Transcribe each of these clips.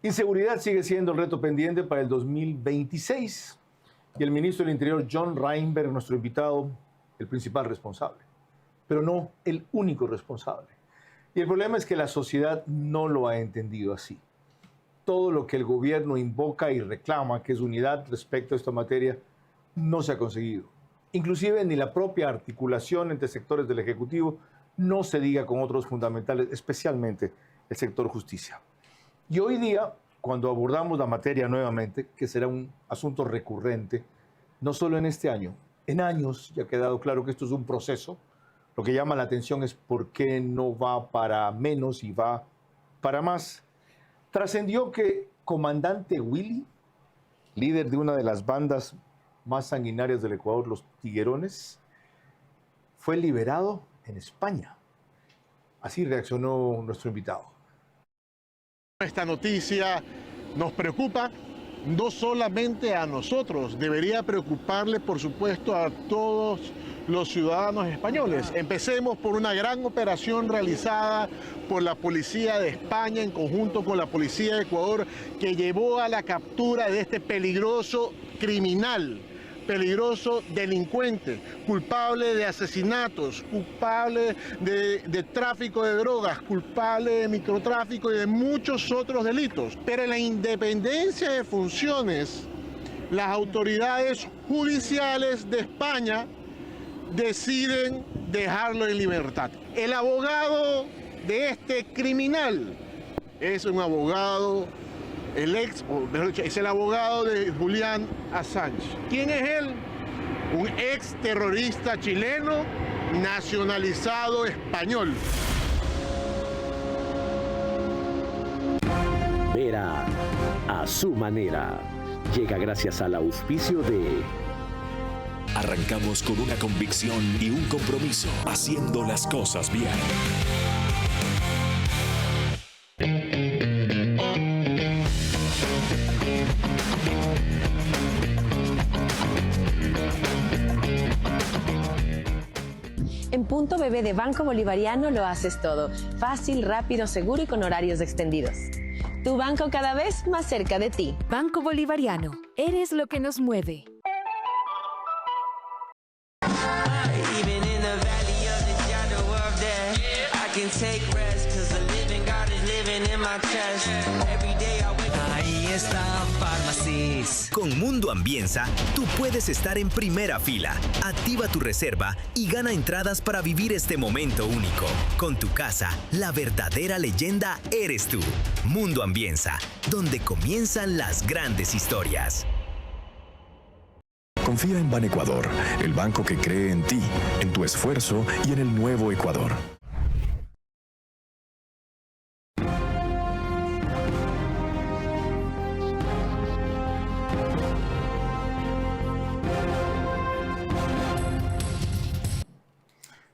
Inseguridad sigue siendo el reto pendiente para el 2026 y el ministro del Interior, John Reinberg, nuestro invitado, el principal responsable, pero no el único responsable. Y el problema es que la sociedad no lo ha entendido así. Todo lo que el gobierno invoca y reclama, que es unidad respecto a esta materia, no se ha conseguido. Inclusive ni la propia articulación entre sectores del Ejecutivo, no se diga con otros fundamentales, especialmente el sector justicia. Y hoy día, cuando abordamos la materia nuevamente, que será un asunto recurrente, no solo en este año, en años ya ha quedado claro que esto es un proceso. Lo que llama la atención es por qué no va para menos y va para más. Trascendió que Comandante Willy, líder de una de las bandas más sanguinarias del Ecuador, los Tiguerones, fue liberado en España. Así reaccionó nuestro invitado. Esta noticia nos preocupa no solamente a nosotros, debería preocuparle, por supuesto, a todos los ciudadanos españoles. Empecemos por una gran operación realizada por la Policía de España en conjunto con la Policía de Ecuador, que llevó a la captura de este peligroso criminal, peligroso delincuente, culpable de asesinatos, culpable de tráfico de drogas, culpable de microtráfico y de muchos otros delitos. Pero en la independencia de funciones, las autoridades judiciales de España deciden dejarlo en libertad. El abogado de este criminal es un abogado, es el abogado de Julian Assange. ¿Quién es él? Un ex terrorista chileno nacionalizado español. Vera a su manera. Llega gracias al auspicio de... Arrancamos con una convicción y un compromiso, haciendo las cosas bien. En Punto Bebé de Banco Bolivariano lo haces todo. Fácil, rápido, seguro y con horarios extendidos. Tu banco cada vez más cerca de ti. Banco Bolivariano. Eres lo que nos mueve. Ahí está Pharmacies. Con Mundo Ambienza, tú puedes estar en primera fila. Activa tu reserva y gana entradas para vivir este momento único. Con tu casa, la verdadera leyenda eres tú. Mundo Ambienza, donde comienzan las grandes historias. Confía en Banecuador, el banco que cree en ti, en tu esfuerzo y en el nuevo Ecuador.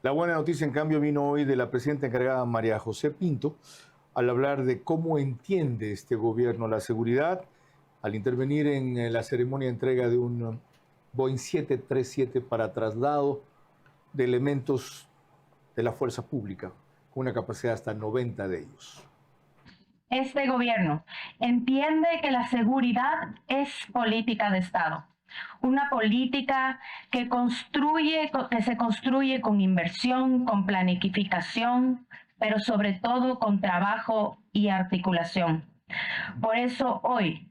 La buena noticia, en cambio, vino hoy de la presidenta encargada María José Pinto, al hablar de cómo entiende este gobierno la seguridad, al intervenir en la ceremonia de entrega de un Boeing 737 para traslado de elementos de la fuerza pública, con una capacidad hasta 90 de ellos. Este gobierno entiende que la seguridad es política de Estado. Una política que se construye con inversión, con planificación, pero sobre todo con trabajo y articulación. Por eso hoy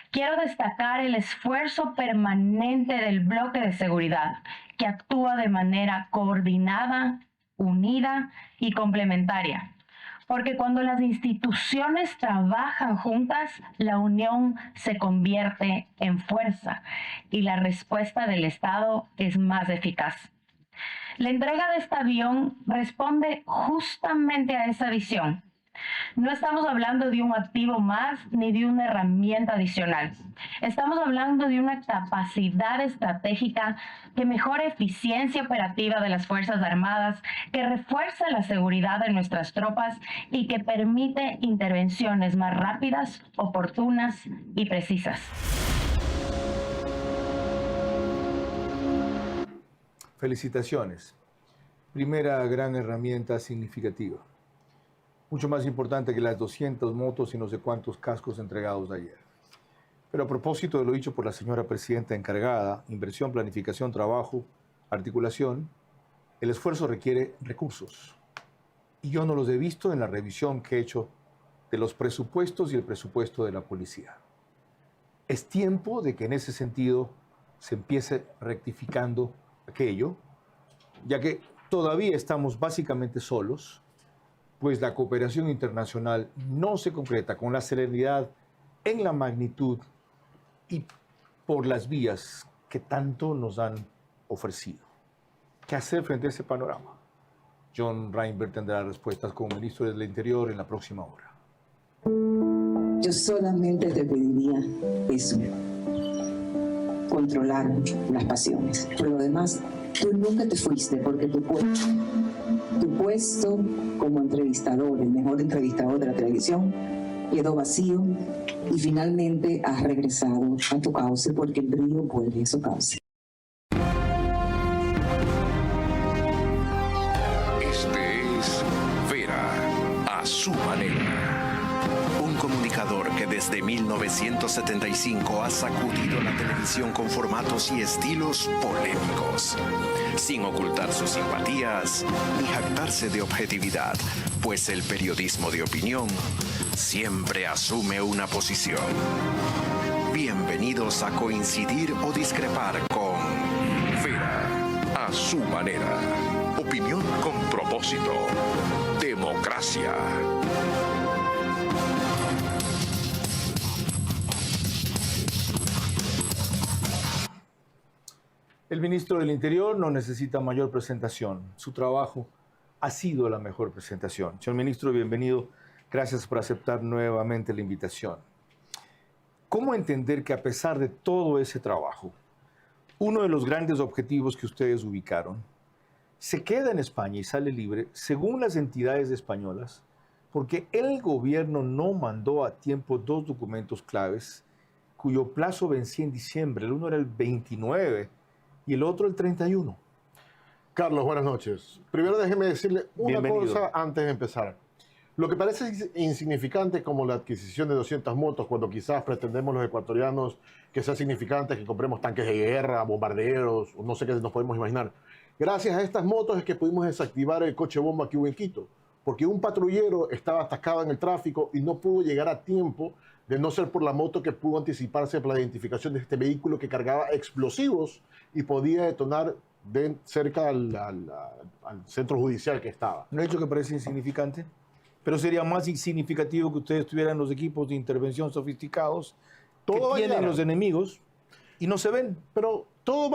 quiero destacar el esfuerzo permanente del bloque de seguridad, que actúa de manera coordinada, unida y complementaria. Porque cuando las instituciones trabajan juntas, la unión se convierte en fuerza y la respuesta del Estado es más eficaz. La entrega de este avión responde justamente a esa visión. No estamos hablando de un activo más ni de una herramienta adicional. Estamos hablando de una capacidad estratégica que mejora eficiencia operativa de las Fuerzas Armadas, que refuerza la seguridad de nuestras tropas y que permite intervenciones más rápidas, oportunas y precisas. Felicitaciones. Primera gran herramienta significativa. mucho más importante que las 200 motos y no sé cuántos cascos entregados ayer. Pero a propósito de lo dicho por la señora presidenta encargada, inversión, planificación, trabajo, articulación, el esfuerzo requiere recursos. Y yo no los he visto en la revisión que he hecho de los presupuestos y el presupuesto de la policía. Es tiempo de que en ese sentido se empiece rectificando aquello, ya que todavía estamos básicamente solos, pues la cooperación internacional no se concreta con la celeridad, en la magnitud y por las vías que tanto nos han ofrecido. ¿Qué hacer frente a ese panorama? John Reinberg tendrá respuestas como ministro del Interior en la próxima hora. Yo solamente te pediría eso, controlar las pasiones. Por lo demás, tú nunca te fuiste porque tu puesto como entrevistador, el mejor entrevistador de la televisión, quedó vacío y finalmente has regresado a tu cauce porque el río vuelve a su cauce. Este es Vera, a su manera. Un comunicador que desde 1975 ha sacudido la televisión con formatos y estilos polémicos, sin ocultar sus simpatías ni jactarse de objetividad, pues el periodismo de opinión siempre asume una posición. Bienvenidos a coincidir o discrepar con Vera, a su manera. Opinión con propósito. Democracia. El ministro del Interior no necesita mayor presentación. Su trabajo ha sido la mejor presentación. Señor ministro, bienvenido. Gracias por aceptar nuevamente la invitación. ¿Cómo entender que a pesar de todo ese trabajo, uno de los grandes objetivos que ustedes ubicaron se queda en España y sale libre, según las entidades españolas, porque el gobierno no mandó a tiempo dos documentos claves cuyo plazo vencía en diciembre? El uno era el 29 y el otro el 31. Carlos, buenas noches. Primero déjeme decirle una cosa antes de empezar. Lo que parece insignificante como la adquisición de 200 motos, cuando quizás pretendemos los ecuatorianos que sea significante que compremos tanques de guerra, bombarderos, o no sé qué nos podemos imaginar. Gracias a estas motos es que pudimos desactivar el coche bomba que hubo en Quito, porque un patrullero estaba atascado en el tráfico y no pudo llegar a tiempo, de no ser por la moto que pudo anticiparse por la identificación de este vehículo que cargaba explosivos y podía detonar cerca al centro judicial que estaba. ¿No he dicho que parece insignificante? Pero sería más significativo que ustedes tuvieran los equipos de intervención sofisticados que tienen los enemigos y no se ven. Pero todo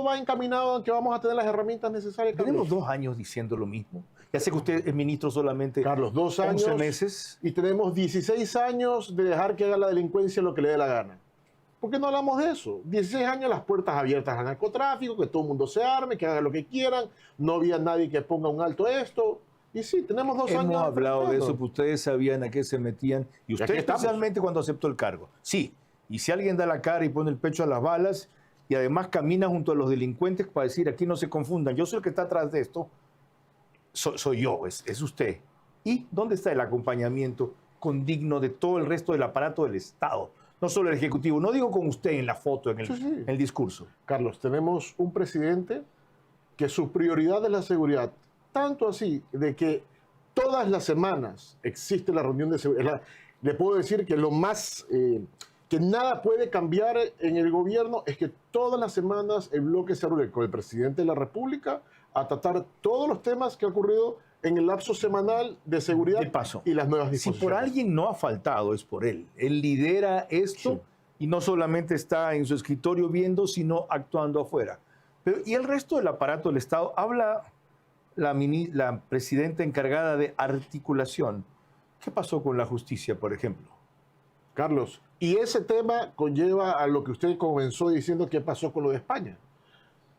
va encaminado a que vamos a tener las herramientas necesarias. Tenemos 2 años diciendo lo mismo. Ya sé que usted es ministro solamente, Carlos, 2 años, 11 meses. Y tenemos 16 años de dejar que haga la delincuencia lo que le dé la gana. ¿Por qué no hablamos de eso? 16 años las puertas abiertas al narcotráfico, que todo el mundo se arme, que haga lo que quieran. No había nadie que ponga un alto a esto. Y sí, tenemos 2 años. Hemos hablado de eso, pues ustedes sabían a qué se metían. Y usted especialmente cuando aceptó el cargo. Sí, y si alguien da la cara y pone el pecho a las balas y además camina junto a los delincuentes para decir, aquí no se confundan, yo soy el que está atrás de esto, soy yo, es usted. ¿Y dónde está el acompañamiento condigno de todo el resto del aparato del Estado? No solo el Ejecutivo, no digo con usted en la foto, en el discurso. Carlos, tenemos un presidente que su prioridad es la seguridad. Tanto así de que todas las semanas existe la reunión de seguridad. Le puedo decir que lo más, que nada puede cambiar en el gobierno es que todas las semanas el bloque se reúne con el presidente de la República a tratar todos los temas que ha ocurrido en el lapso semanal de seguridad y las nuevas disposiciones. Si por alguien no ha faltado, es por él. Él lidera esto y no solamente está en su escritorio viendo, sino actuando afuera. Pero, ¿y el resto del aparato del Estado? Habla la presidenta encargada de articulación. ¿Qué pasó con la justicia, por ejemplo? Carlos, y ese tema conlleva a lo que usted comenzó diciendo que pasó con lo de España.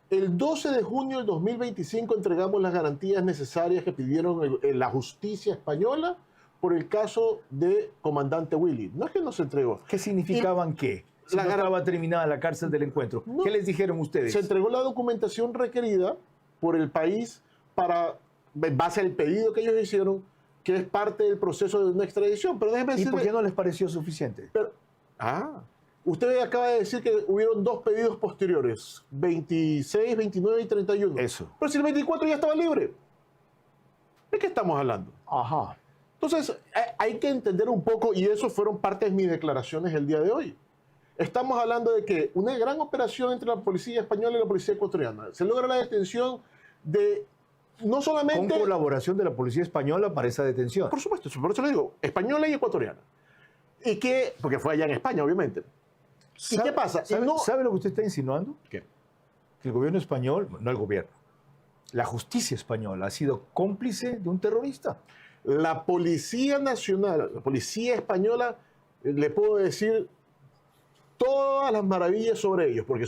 El 12 de junio del 2025 entregamos las garantías necesarias que pidieron la justicia española por el caso de comandante Willy. No es que no se entregó. ¿Qué significaban qué? Si no estaba terminada la cárcel del encuentro. No. ¿Qué les dijeron ustedes? Se entregó la documentación requerida por el país para, en base al pedido que ellos hicieron, que es parte del proceso de una extradición. Pero déjeme ¿Y decirle... por qué no les pareció suficiente? Pero, usted acaba de decir que hubieron 2 pedidos posteriores, 26, 29 y 31. Eso. Pero si el 24 ya estaba libre, ¿de qué estamos hablando? Ajá. Entonces, hay que entender un poco, y eso fueron parte de mis declaraciones el día de hoy. Estamos hablando de que una gran operación entre la policía española y la policía ecuatoriana. Se logra la detención de no solamente... Con colaboración de la policía española para esa detención. Por supuesto, por eso le digo, española y ecuatoriana. ¿Y qué? Porque fue allá en España, obviamente. ¿Y qué pasa? ¿Sabe lo que usted está insinuando? ¿Qué? Que el gobierno español, no el gobierno, la justicia española ha sido cómplice de un terrorista. La Policía Nacional, la Policía Española, le puedo decir todas las maravillas sobre ellos, porque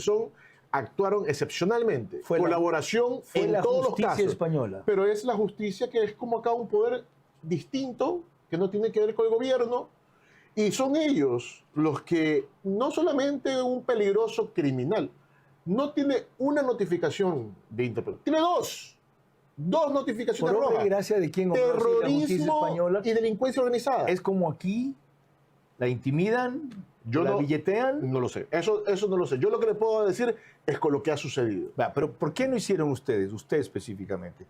actuaron excepcionalmente. Fue colaboración en la todos los justicia casos. española. Pero es la justicia que es como acá un poder distinto, que no tiene que ver con el gobierno, y son ellos los que, no solamente un peligroso criminal, no tiene una notificación de interpretación, tiene dos notificaciones Por obra rojas. y gracia de quien conoce la justicia Terrorismo española. y delincuencia organizada. Es como aquí, la intimidan, la billetean. No lo sé, eso no lo sé. Yo lo que le puedo decir es con lo que ha sucedido. Pero ¿por qué no hicieron usted específicamente,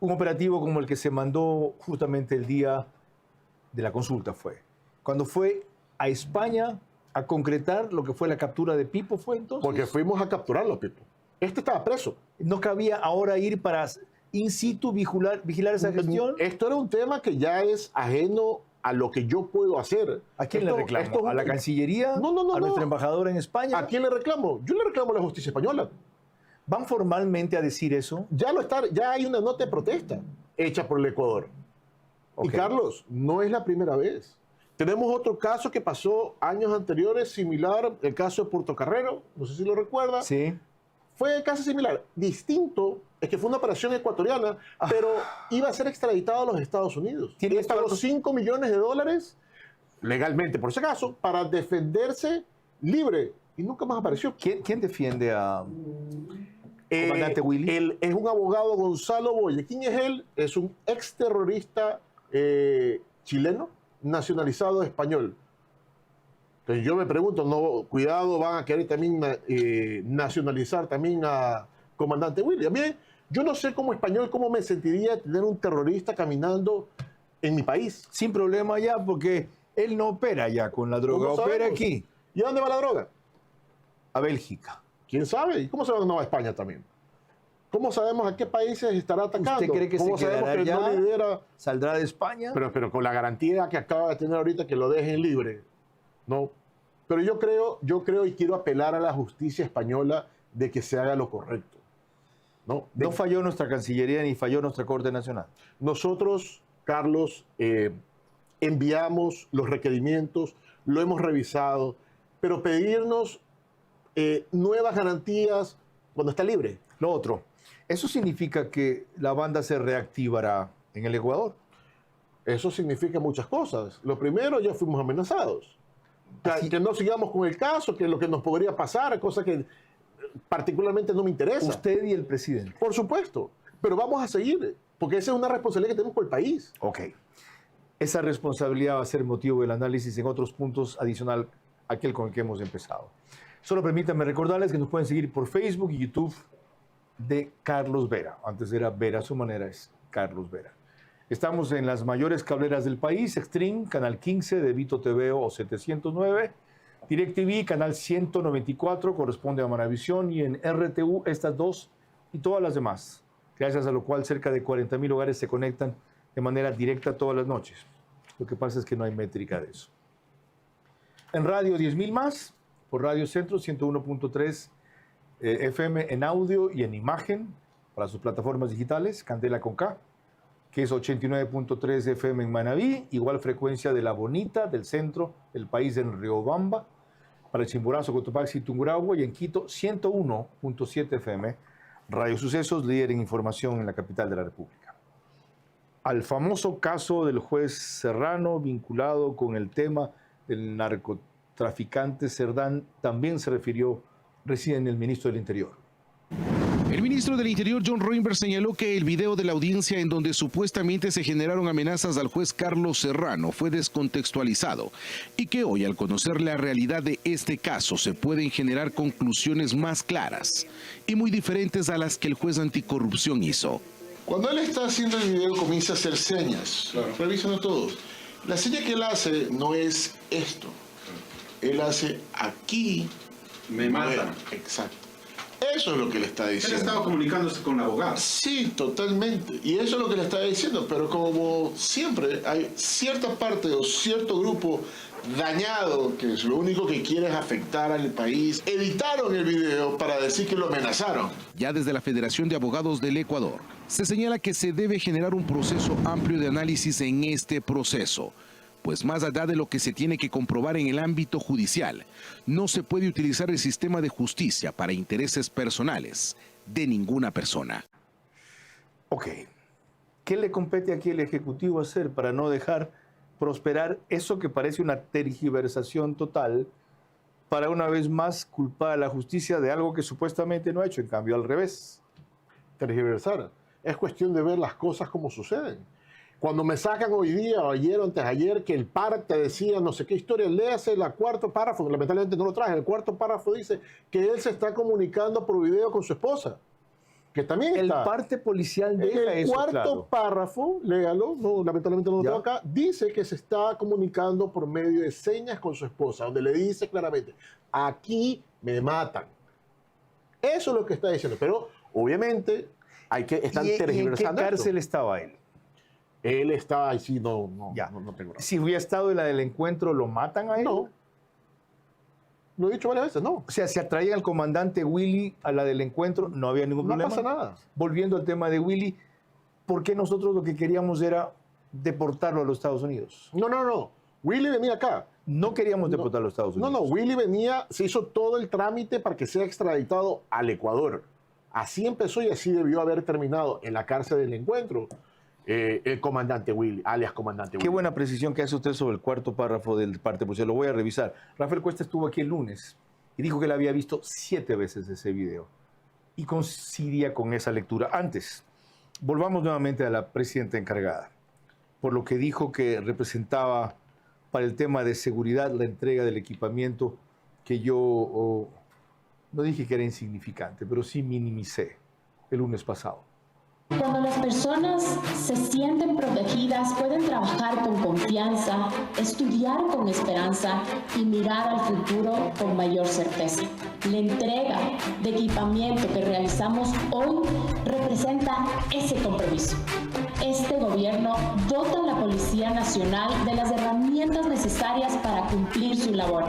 un operativo como el que se mandó justamente el día de la consulta cuando fue a España a concretar lo que fue la captura de Pipo, fue entonces? Porque fuimos a capturarlo, Pipo. Este estaba preso. ¿No cabía ahora ir para in situ vigilar esa gestión? Esto era un tema que ya es ajeno a lo que yo puedo hacer. ¿A quién le reclamo? ¿A la Cancillería? No. ¿A nuestra embajadora en España? ¿A quién le reclamo? Yo le reclamo a la justicia española. ¿Van formalmente a decir eso? Ya hay una nota de protesta hecha por el Ecuador. Okay. Y Carlos, no es la primera vez. Tenemos otro caso que pasó años anteriores, similar, el caso de Portocarrero, no sé si lo recuerda. Sí. Fue casi similar. Distinto es que fue una operación ecuatoriana, pero iba a ser extraditado a los Estados Unidos. ¿Tiene pagó $5 millones, legalmente por ese caso, para defenderse libre. Y nunca más apareció. ¿Quién defiende a comandante Willy? Él es un abogado, Gonzalo Boye. ¿Quién es él? Es un exterrorista chileno nacionalizado español. Entonces yo me pregunto, cuidado, van a querer también nacionalizar también a comandante Willy. A mí, yo no sé como español cómo me sentiría tener un terrorista caminando en mi país. Sin problema ya, porque él no opera ya con la droga, opera aquí. ¿Y a dónde va la droga? A Bélgica. ¿Quién sabe? ¿Y cómo se va a España también? ¿Cómo sabemos a qué países estará atacando? ¿Usted cree que ¿Cómo se sabemos quedará que ya? no lidera? ¿Saldrá de España? Pero con la garantía que acaba de tener ahorita que lo dejen libre. No. Pero yo creo y quiero apelar a la justicia española de que se haga lo correcto. No falló nuestra Cancillería ni falló nuestra Corte Nacional. Nosotros, Carlos, enviamos los requerimientos, lo hemos revisado, pero pedirnos nuevas garantías cuando está libre. Lo otro, ¿eso significa que la banda se reactivará en el Ecuador? Eso significa muchas cosas. Lo primero, ya fuimos amenazados. Que no sigamos con el caso, que lo que nos podría pasar, cosa que particularmente no me interesa. Usted y el presidente. Por supuesto, pero vamos a seguir, porque esa es una responsabilidad que tenemos por el país. Ok. Esa responsabilidad va a ser motivo del análisis en otros puntos adicional a aquel con el que hemos empezado. Solo permítanme recordarles que nos pueden seguir por Facebook y YouTube de Carlos Vera. Antes era Vera, a su manera es Carlos Vera. Estamos en las mayores cableras del país, Extreme, Canal 15 de Vito TV o 709, DirecTV, Canal 194, corresponde a Manavisión, y en RTU estas dos y todas las demás, gracias a lo cual cerca de 40,000 hogares se conectan de manera directa todas las noches. Lo que pasa es que no hay métrica de eso. En radio 10,000 más, por Radio Centro 101.3 FM en audio y en imagen para sus plataformas digitales, Candela con K, que es 89.3 FM en Manabí, igual frecuencia de La Bonita, del centro del país en Riobamba, para el Chimborazo, Cotopaxi y Tungurahua, y en Quito 101.7 FM, Radio Sucesos, líder en información en la capital de la República. Al famoso caso del juez Serrano vinculado con el tema del narcotraficante Cerdán también se refirió recién el ministro del Interior. El ministro del Interior, John Reinberg, señaló que el video de la audiencia en donde supuestamente se generaron amenazas al juez Carlos Serrano fue descontextualizado y que hoy, al conocer la realidad de este caso, se pueden generar conclusiones más claras y muy diferentes a las que el juez anticorrupción hizo. Cuando él está haciendo el video comienza a hacer señas, revísenlo todos. La seña que él hace no es esto. Él hace aquí. Me matan. Exacto. Eso es lo que le está diciendo. Él estaba comunicándose con abogados. Sí, totalmente. Y eso es lo que le está diciendo. Pero como siempre hay cierta parte o cierto grupo dañado que es lo único que quiere es afectar al país, editaron el video para decir que lo amenazaron. Ya desde la Federación de Abogados del Ecuador, se señala que se debe generar un proceso amplio de análisis en este proceso, pues más allá de lo que se tiene que comprobar en el ámbito judicial, no se puede utilizar el sistema de justicia para intereses personales de ninguna persona. Ok, ¿qué le compete aquí al Ejecutivo hacer para no dejar prosperar eso que parece una tergiversación total para una vez más culpar a la justicia de algo que supuestamente no ha hecho, en cambio al revés? Tergiversar. Es cuestión de ver las cosas como suceden. Cuando me sacan hoy día, o ayer o antes de ayer, que el parte decía no sé qué historia, léase el cuarto párrafo, lamentablemente no lo traje, el cuarto párrafo dice que él se está comunicando por video con su esposa. Que también el está. parte policial deja el eso, cuarto claro. párrafo, léalo, no, lamentablemente no lo ¿Ya? tengo acá, dice que se está comunicando por medio de señas con su esposa, donde le dice claramente, aquí me matan. Eso es lo que está diciendo, pero obviamente hay que estar tergiversando. ¿Y en qué cárcel estaba él? Él está ahí, sí, no tengo nada. Si hubiera estado en la del encuentro, ¿lo matan a él? No. Lo he dicho varias veces, no. O sea, si atraían al comandante Willy a la del encuentro, no había ningún problema. No pasa nada. Volviendo al tema de Willy, ¿por qué nosotros lo que queríamos era deportarlo a los Estados Unidos? No. Willy venía acá. No queríamos deportarlo a los Estados Unidos. No, Willy venía, se hizo todo el trámite para que sea extraditado al Ecuador. Así empezó y así debió haber terminado en la cárcel del encuentro el comandante Willy, alias comandante Willy. Qué buena precisión que hace usted sobre el cuarto párrafo del parte, pues se lo voy a revisar. Rafael Cuesta estuvo aquí el lunes y dijo que él había visto 7 veces ese video y coincidía con esa lectura. Antes, volvamos nuevamente a la presidenta encargada, por lo que dijo que representaba para el tema de seguridad la entrega del equipamiento que yo no dije que era insignificante, pero sí minimicé el lunes pasado. Cuando las personas se sienten protegidas, pueden trabajar con confianza, estudiar con esperanza y mirar al futuro con mayor certeza. La entrega de equipamiento que realizamos hoy representa ese compromiso. Este gobierno dota a la Policía Nacional de las herramientas necesarias para cumplir su labor.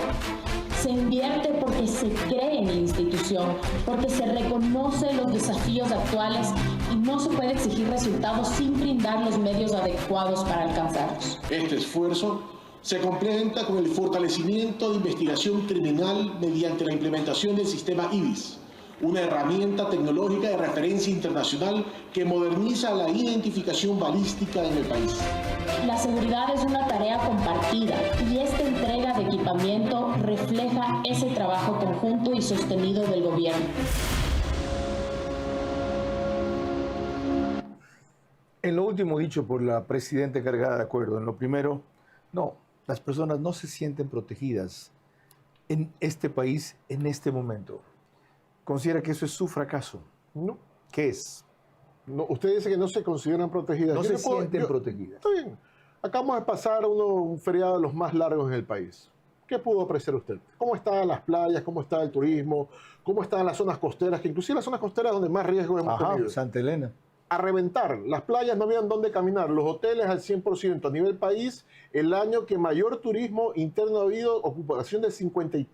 Se invierte porque se cree en la institución, porque se reconoce los desafíos actuales y no se puede exigir resultados sin brindar los medios adecuados para alcanzarlos. Este esfuerzo se complementa con el fortalecimiento de investigación criminal mediante la implementación del sistema IBIS, una herramienta tecnológica de referencia internacional que moderniza la identificación balística en el país. La seguridad es una tarea compartida y esta entrega de equipamiento refleja ese trabajo conjunto y sostenido del gobierno. En lo último dicho por la presidenta encargada, de acuerdo. En lo primero, no, las personas no se sienten protegidas en este país en este momento. ¿Considera que eso es su fracaso? No. ¿Qué es? No, usted dice que no se consideran protegidas. No se sienten protegidas. Está bien. Acabamos de pasar un feriado de los más largos en el país. ¿Qué pudo apreciar usted? ¿Cómo están las playas? ¿Cómo está el turismo? ¿Cómo están las zonas costeras? Que inclusive las zonas costeras donde más riesgo hemos tenido. Santa Elena. A reventar. Las playas no habían dónde caminar. Los hoteles al 100%. A nivel país, el año que mayor turismo interno ha habido, ocupación de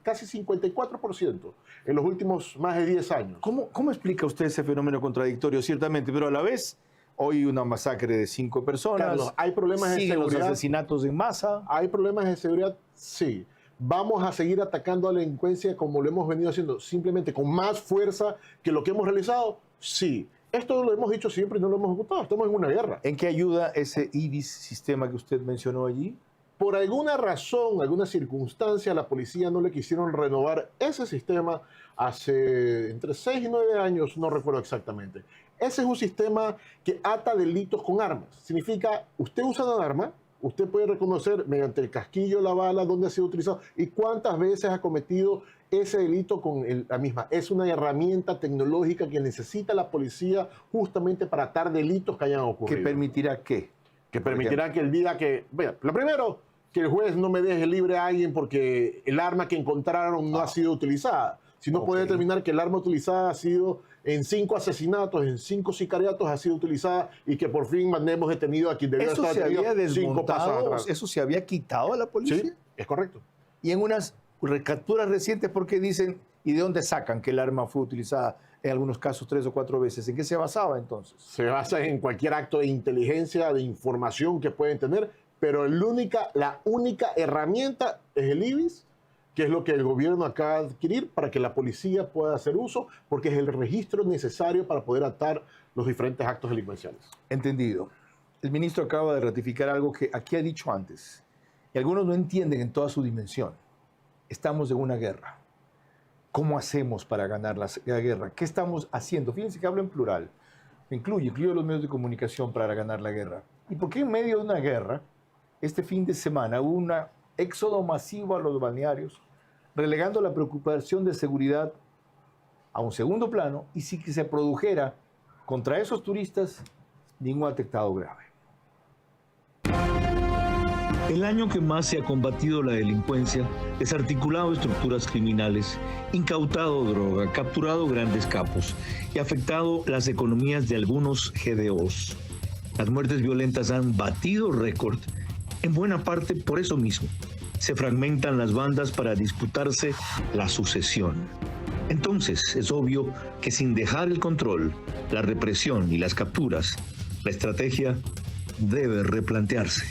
casi 54% en los últimos más de 10 años. ¿Cómo explica usted ese fenómeno contradictorio? Ciertamente, pero a la vez, hoy una masacre de 5 personas. Carlos, ¿hay problemas de seguridad? Los asesinatos en masa. ¿Hay problemas de seguridad? Sí. ¿Vamos a seguir atacando a la delincuencia como lo hemos venido haciendo, simplemente con más fuerza que lo que hemos realizado? Sí. Esto lo hemos dicho siempre y no lo hemos ejecutado. Estamos en una guerra. ¿En qué ayuda ese IBIS sistema que usted mencionó allí? Por alguna razón, alguna circunstancia, a la policía no le quisieron renovar ese sistema hace entre 6 y 9 años, no recuerdo exactamente. Ese es un sistema que ata delitos con armas. Significa, usted usa un arma, usted puede reconocer mediante el casquillo, la bala, dónde ha sido utilizado y cuántas veces ha cometido ese delito con la misma. Es una herramienta tecnológica que necesita la policía justamente para atar delitos que hayan ocurrido. ¿Que permitirá qué? Que permitirá que el día que... Vea, lo primero, que el juez no me deje libre a alguien porque el arma que encontraron no ha sido utilizada. Si no puede determinar que el arma utilizada ha sido en 5 asesinatos, en 5 sicariatos ha sido utilizada y que por fin mandemos detenido a quien debió estar detenido 5 pasos atrás. ¿Eso se había quitado a la policía? Sí, es correcto. Y en unas recapturas recientes, ¿por qué dicen y de dónde sacan que el arma fue utilizada en algunos casos 3 o 4 veces? ¿En qué se basaba entonces? Se basa en cualquier acto de inteligencia, de información que pueden tener, pero la única herramienta es el IBIS, que es lo que el gobierno acaba de adquirir para que la policía pueda hacer uso, porque es el registro necesario para poder atar los diferentes actos delincuenciales. Entendido. El ministro acaba de ratificar algo que aquí ha dicho antes, y algunos no entienden en toda su dimensión. Estamos en una guerra. ¿Cómo hacemos para ganar la guerra? ¿Qué estamos haciendo? Fíjense que hablo en plural. Incluye los medios de comunicación para ganar la guerra. ¿Y por qué en medio de una guerra, este fin de semana, hubo un éxodo masivo a los balnearios, relegando la preocupación de seguridad a un segundo plano y si que se produjera contra esos turistas ningún atentado grave? El año que más se ha combatido la delincuencia, desarticulado estructuras criminales, incautado droga, capturado grandes capos y afectado las economías de algunos GDOs. Las muertes violentas han batido récord, en buena parte por eso mismo. Se fragmentan las bandas para disputarse la sucesión. Entonces, es obvio que sin dejar el control, la represión y las capturas, la estrategia debe replantearse.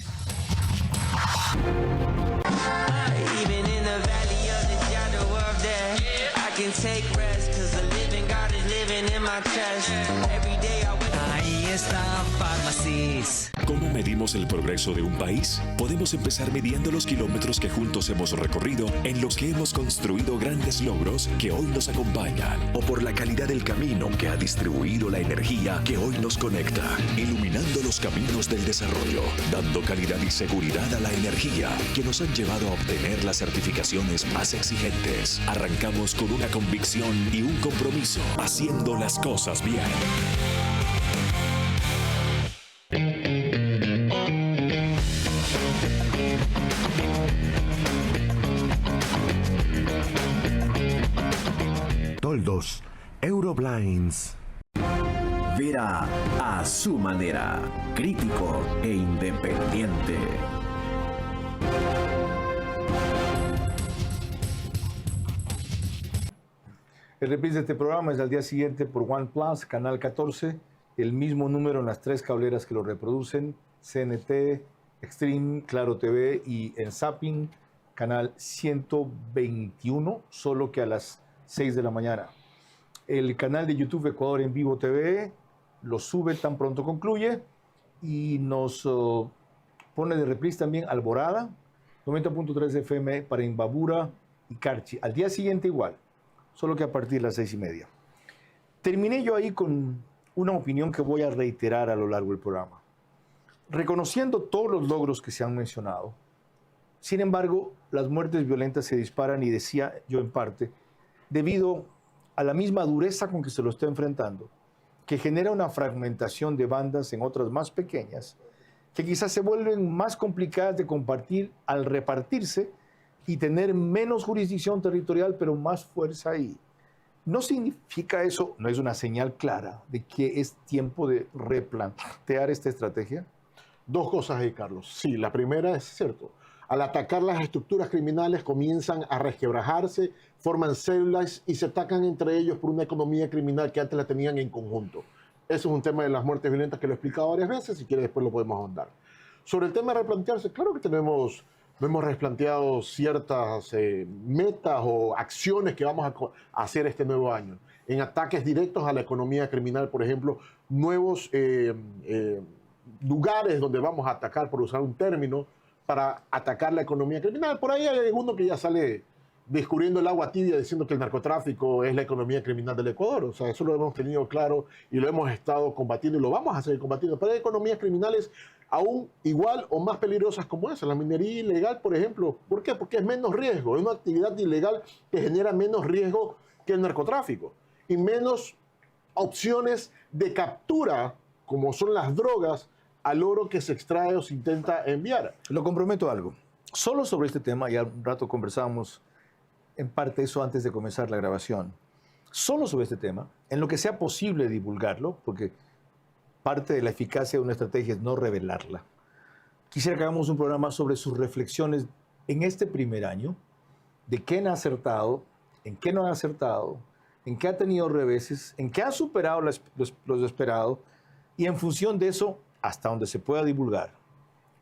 Ahí están Pharmacies. ¿Cómo medimos el progreso de un país? Podemos empezar midiendo los kilómetros que juntos hemos recorrido, en los que hemos construido grandes logros que hoy nos acompañan, o por la calidad del camino que ha distribuido la energía que hoy nos conecta, iluminando los caminos del desarrollo, dando calidad y seguridad a la energía que nos han llevado a obtener las certificaciones más exigentes. Arrancamos con una convicción y un compromiso, haciendo las cosas bien. Toldos, Euroblinds. Vera a su manera, crítico e independiente. El reprise de este programa es al día siguiente por OnePlus, Canal 14, el mismo número en las 3 cableras que lo reproducen, CNT, Extreme, Claro TV y en Zapping, Canal 121, solo que a las 6 de la mañana. El canal de YouTube Ecuador en Vivo TV lo sube tan pronto concluye y nos pone de reprise también Alborada, 90.3 FM para Imbabura y Carchi. Al día siguiente igual, solo que a partir de las 6:30. Terminé yo ahí con una opinión que voy a reiterar a lo largo del programa. Reconociendo todos los logros que se han mencionado, sin embargo, las muertes violentas se disparan y decía yo en parte, debido a la misma dureza con que se lo está enfrentando, que genera una fragmentación de bandas en otras más pequeñas, que quizás se vuelven más complicadas de compartir al repartirse y tener menos jurisdicción territorial, pero más fuerza ahí. ¿No significa eso, no es una señal clara de que es tiempo de replantear esta estrategia? Dos cosas ahí, Carlos. Sí, la primera es cierto. Al atacar las estructuras criminales comienzan a resquebrajarse, forman células y se atacan entre ellos por una economía criminal que antes la tenían en conjunto. Eso es un tema de las muertes violentas que lo he explicado varias veces, si quieres después lo podemos ahondar. Sobre el tema de replantearse, claro que hemos replanteado ciertas metas o acciones que vamos a hacer este nuevo año. En ataques directos a la economía criminal, por ejemplo, nuevos lugares donde vamos a atacar, por usar un término, para atacar la economía criminal. Por ahí hay alguno que ya sale descubriendo el agua tibia diciendo que el narcotráfico es la economía criminal del Ecuador. O sea, eso lo hemos tenido claro y lo hemos estado combatiendo y lo vamos a seguir combatiendo. Pero hay economías criminales aún igual o más peligrosas como esa. La minería ilegal, por ejemplo. ¿Por qué? Porque es menos riesgo. Es una actividad ilegal que genera menos riesgo que el narcotráfico y menos opciones de captura, como son las drogas, al oro que se extrae o se intenta enviar. Lo comprometo a algo. Solo sobre este tema, ya un rato conversábamos en parte eso antes de comenzar la grabación. Solo sobre este tema, en lo que sea posible divulgarlo, porque parte de la eficacia de una estrategia es no revelarla. Quisiera que hagamos un programa sobre sus reflexiones en este primer año, de qué han acertado, en qué no han acertado, en qué ha tenido reveses, en qué ha superado lo esperado, y en función de eso, hasta donde se pueda divulgar,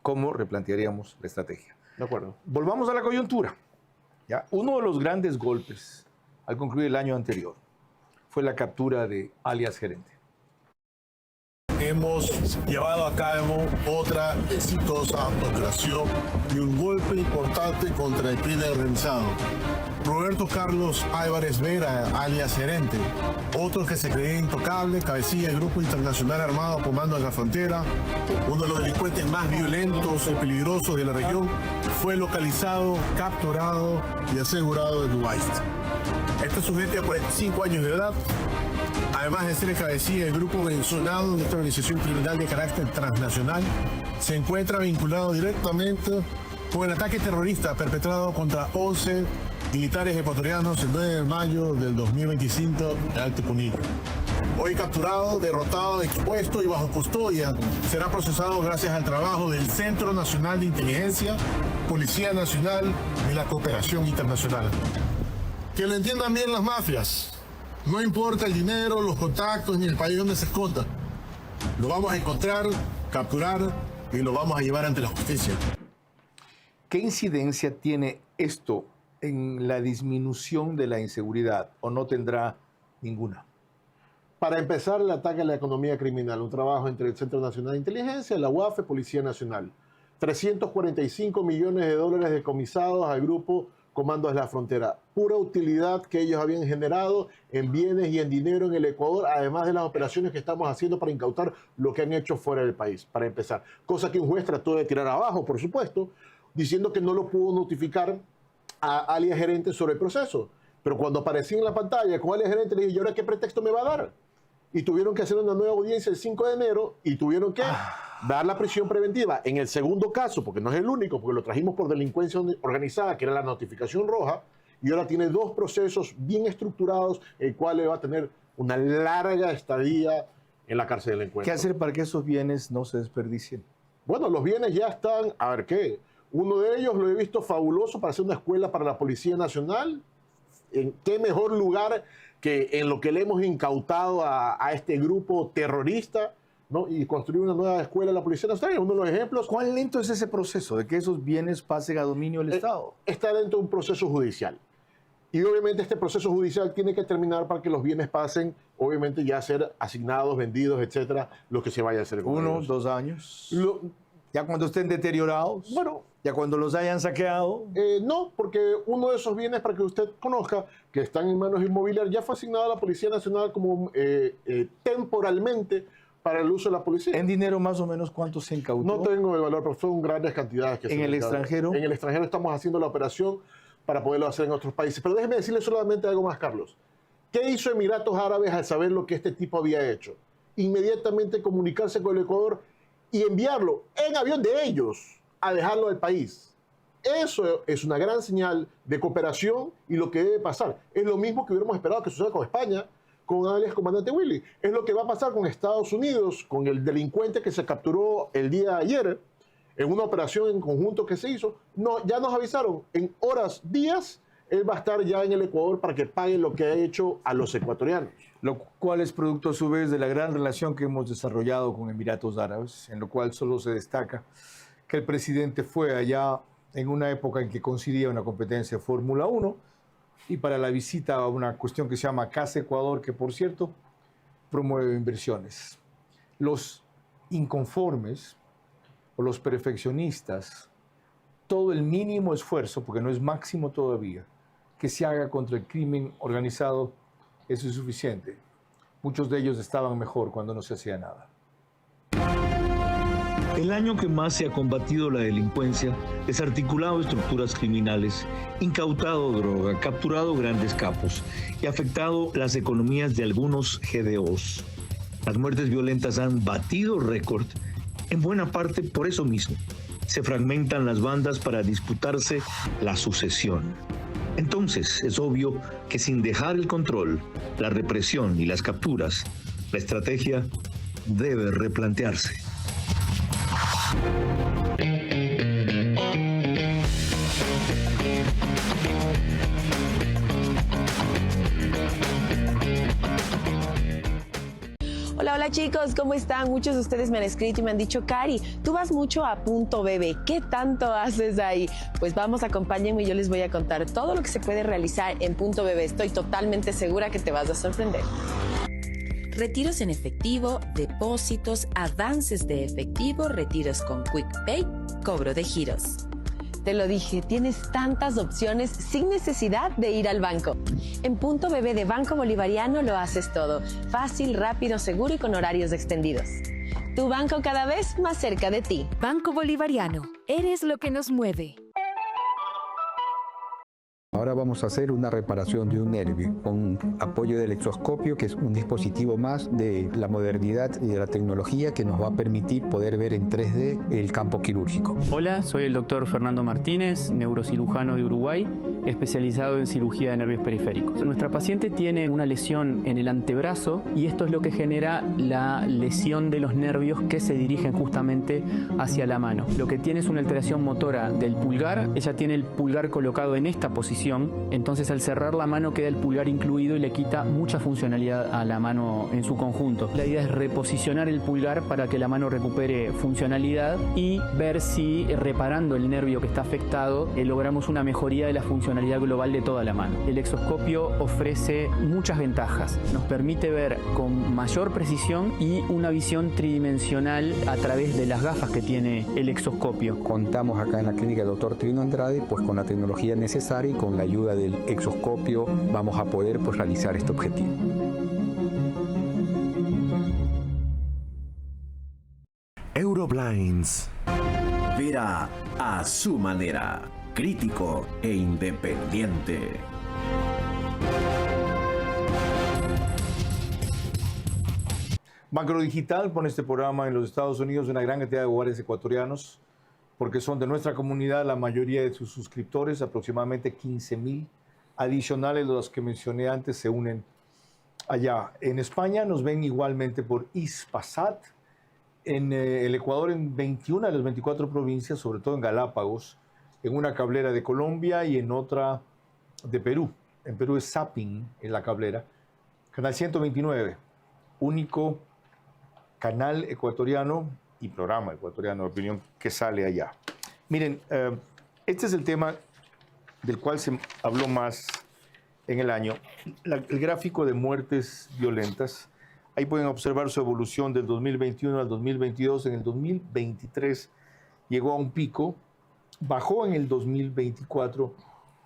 cómo replantearíamos la estrategia. De acuerdo. Volvamos a la coyuntura. ¿Ya? Uno de los grandes golpes al concluir el año anterior fue la captura de alias Gerente. Hemos llevado a cabo otra exitosa operación y un golpe importante contra el crimen organizado. Roberto Carlos Álvarez Vera, alias Gerente, otro que se creía intocable, cabecilla del Grupo Internacional Armado Comando de la Frontera, uno de los delincuentes más violentos y peligrosos de la región, fue localizado, capturado y asegurado en Dubái. Este sujeto de 45 años de edad, además de ser el cabecilla del grupo mencionado de esta organización criminal de carácter transnacional, se encuentra vinculado directamente con el ataque terrorista perpetrado contra 11 militares ecuatorianos el 9 de mayo del 2025 en Alto Punillo. Hoy capturado, derrotado, expuesto y bajo custodia, será procesado gracias al trabajo del Centro Nacional de Inteligencia, Policía Nacional y la Cooperación Internacional. Que lo entiendan bien las mafias. No importa el dinero, los contactos ni el país donde se esconda. Lo vamos a encontrar, capturar y lo vamos a llevar ante la justicia. ¿Qué incidencia tiene esto en la disminución de la inseguridad o no tendrá ninguna? Para empezar, el ataque a la economía criminal, un trabajo entre el Centro Nacional de Inteligencia, la UAF, Policía Nacional. 345 millones de dólares decomisados al grupo Comandos de la Frontera. Pura utilidad que ellos habían generado en bienes y en dinero en el Ecuador, además de las operaciones que estamos haciendo para incautar lo que han hecho fuera del país, para empezar. Cosa que un juez trató de tirar abajo, por supuesto, diciendo que no lo pudo notificar a alias Gerente sobre el proceso. Pero cuando aparecí en la pantalla con alias Gerente, le dije, ¿y ahora qué pretexto me va a dar? Y tuvieron que hacer una nueva audiencia el 5 de enero y tuvieron que dar la prisión preventiva. En el segundo caso, porque no es el único, porque lo trajimos por delincuencia organizada, que era la notificación roja, y ahora tiene dos procesos bien estructurados, el cual le va a tener una larga estadía en la cárcel del encuentro. ¿Qué hacer para que esos bienes no se desperdicien? Bueno, los bienes ya están, a ver qué. Uno de ellos lo he visto fabuloso para hacer una escuela para la Policía Nacional. ¿En qué mejor lugar que en lo que le hemos incautado a este grupo terrorista, ¿no? Y construir una nueva escuela de la Policía Nacional? Es uno de los ejemplos. ¿Cuán lento es ese proceso de que esos bienes pasen a dominio del Estado? Está dentro de un proceso judicial. Y obviamente este proceso judicial tiene que terminar para que los bienes pasen, obviamente ya a ser asignados, vendidos, etcétera, lo que se vaya a hacer con ¿1, ellos. 2 años? ¿Ya cuando estén deteriorados? Bueno. ¿Ya cuando los hayan saqueado? No, porque uno de esos bienes, para que usted conozca, que están en manos inmobiliarias, ya fue asignado a la Policía Nacional como temporalmente para el uso de la policía. ¿En dinero más o menos cuánto se incautó? No tengo el valor, pero son grandes cantidades. ¿En el extranjero? En el extranjero estamos haciendo la operación para poderlo hacer en otros países. Pero déjeme decirle solamente algo más, Carlos. ¿Qué hizo Emiratos Árabes al saber lo que este tipo había hecho? Inmediatamente comunicarse con el Ecuador y enviarlo en avión de ellos a dejarlo del país. Eso es una gran señal de cooperación y lo que debe pasar. Es lo mismo que hubiéramos esperado que suceda con España, con alias Comandante Willy. Es lo que va a pasar con Estados Unidos, con el delincuente que se capturó el día de ayer en una operación en conjunto que se hizo. No, ya nos avisaron, en horas, días, él va a estar ya en el Ecuador para que pague lo que ha hecho a los ecuatorianos. Lo cual es producto a su vez de la gran relación que hemos desarrollado con Emiratos Árabes, en lo cual solo se destaca que el presidente fue allá en una época en que coincidía una competencia de Fórmula 1 y para la visita a una cuestión que se llama Casa Ecuador, que por cierto promueve inversiones. Los inconformes o los perfeccionistas todo el mínimo esfuerzo, porque no es máximo todavía, que se haga contra el crimen organizado, eso es suficiente. Muchos de ellos estaban mejor cuando no se hacía nada. El año que más se ha combatido la delincuencia, desarticulado estructuras criminales, incautado droga, capturado grandes capos y afectado las economías de algunos GDOs. Las muertes violentas han batido récord, en buena parte por eso mismo. Se fragmentan las bandas para disputarse la sucesión. Entonces, es obvio que sin dejar el control, la represión y las capturas, la estrategia debe replantearse. Hola chicos, ¿cómo están? Muchos de ustedes me han escrito y me han dicho, Cari, tú vas mucho a Punto Bebé, ¿qué tanto haces ahí? Pues vamos, acompáñenme y yo les voy a contar todo lo que se puede realizar en Punto Bebé. Estoy totalmente segura que te vas a sorprender. Retiros en efectivo, depósitos, avances de efectivo, retiros con QuickPay, cobro de giros. Te lo dije, tienes tantas opciones sin necesidad de ir al banco. En Punto Bebé de Banco Bolivariano lo haces todo. Fácil, rápido, seguro y con horarios extendidos. Tu banco cada vez más cerca de ti. Banco Bolivariano, eres lo que nos mueve. Ahora vamos a hacer una reparación de un nervio con apoyo del exoscopio, que es un dispositivo más de la modernidad y de la tecnología que nos va a permitir poder ver en 3D el campo quirúrgico. Hola, soy el doctor Fernando Martínez, neurocirujano de Uruguay, especializado en cirugía de nervios periféricos. Nuestra paciente tiene una lesión en el antebrazo y esto es lo que genera la lesión de los nervios que se dirigen justamente hacia la mano. Lo que tiene es una alteración motora del pulgar. Ella tiene el pulgar colocado en esta posición, entonces al cerrar la mano queda el pulgar incluido y le quita mucha funcionalidad a la mano en su conjunto. La idea es reposicionar el pulgar para que la mano recupere funcionalidad y ver si reparando el nervio que está afectado logramos una mejoría de la funcionalidad global de toda la mano. El exoscopio ofrece muchas ventajas. Nos permite ver con mayor precisión y una visión tridimensional a través de las gafas que tiene el exoscopio. Contamos acá en la clínica del Dr. Trino Andrade pues con la tecnología necesaria y con la ayuda del exoscopio vamos a poder pues realizar este objetivo. Euroblinds. Vera a su manera, crítico e independiente. Macrodigital pone este programa en los Estados Unidos una gran cantidad de hogares ecuatorianos, porque son de nuestra comunidad la mayoría de sus suscriptores, aproximadamente 15,000 adicionales, los que mencioné antes, se unen allá. En España nos ven igualmente por Hispasat, en el Ecuador en 21 de las 24 provincias, sobre todo en Galápagos, en una cablera de Colombia y en otra de Perú. En Perú es Zapping, en la cablera. Canal 129, único canal ecuatoriano y programa ecuatoriano de opinión que sale allá. Miren, este es el tema del cual se habló más en el año. El gráfico de muertes violentas. Ahí pueden observar su evolución del 2021 al 2022. En el 2023 llegó a un pico, bajó en el 2024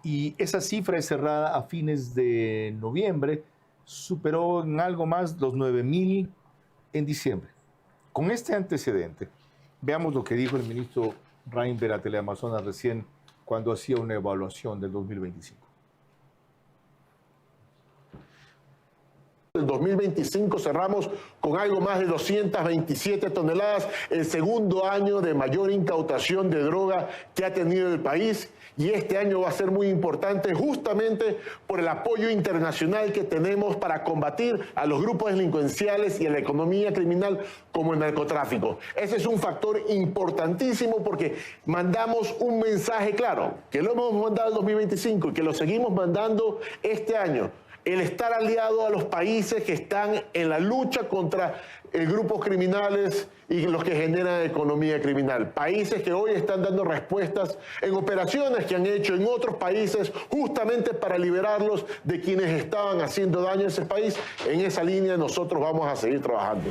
y esa cifra es cerrada a fines de noviembre, superó en algo más los 9,000 en diciembre. Con este antecedente, veamos lo que dijo el ministro Reinber a Teleamazonas recién cuando hacía una evaluación del 2025. El 2025 cerramos con algo más de 227 toneladas, el segundo año de mayor incautación de droga que ha tenido el país, y este año va a ser muy importante justamente por el apoyo internacional que tenemos para combatir a los grupos delincuenciales y a la economía criminal como el narcotráfico. Ese es un factor importantísimo porque mandamos un mensaje claro, que lo hemos mandado en 2025 y que lo seguimos mandando este año. El estar aliado a los países que están en la lucha contra grupos criminales y los que generan economía criminal. Países que hoy están dando respuestas en operaciones que han hecho en otros países justamente para liberarlos de quienes estaban haciendo daño a ese país. En esa línea nosotros vamos a seguir trabajando.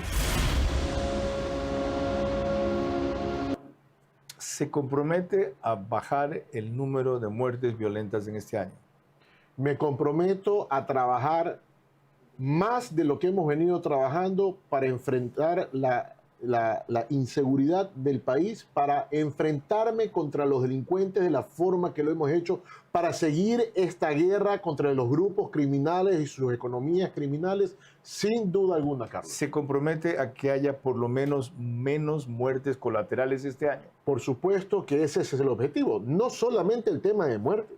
se compromete a bajar el número de muertes violentas en este año? Me comprometo a trabajar más de lo que hemos venido trabajando para enfrentar la inseguridad del país, para enfrentarme contra los delincuentes de la forma que lo hemos hecho, para seguir esta guerra contra los grupos criminales y sus economías criminales, sin duda alguna, Carlos. ¿Se compromete a que haya por lo menos muertes colaterales este año? Por supuesto que ese es el objetivo. No solamente el tema de muertes,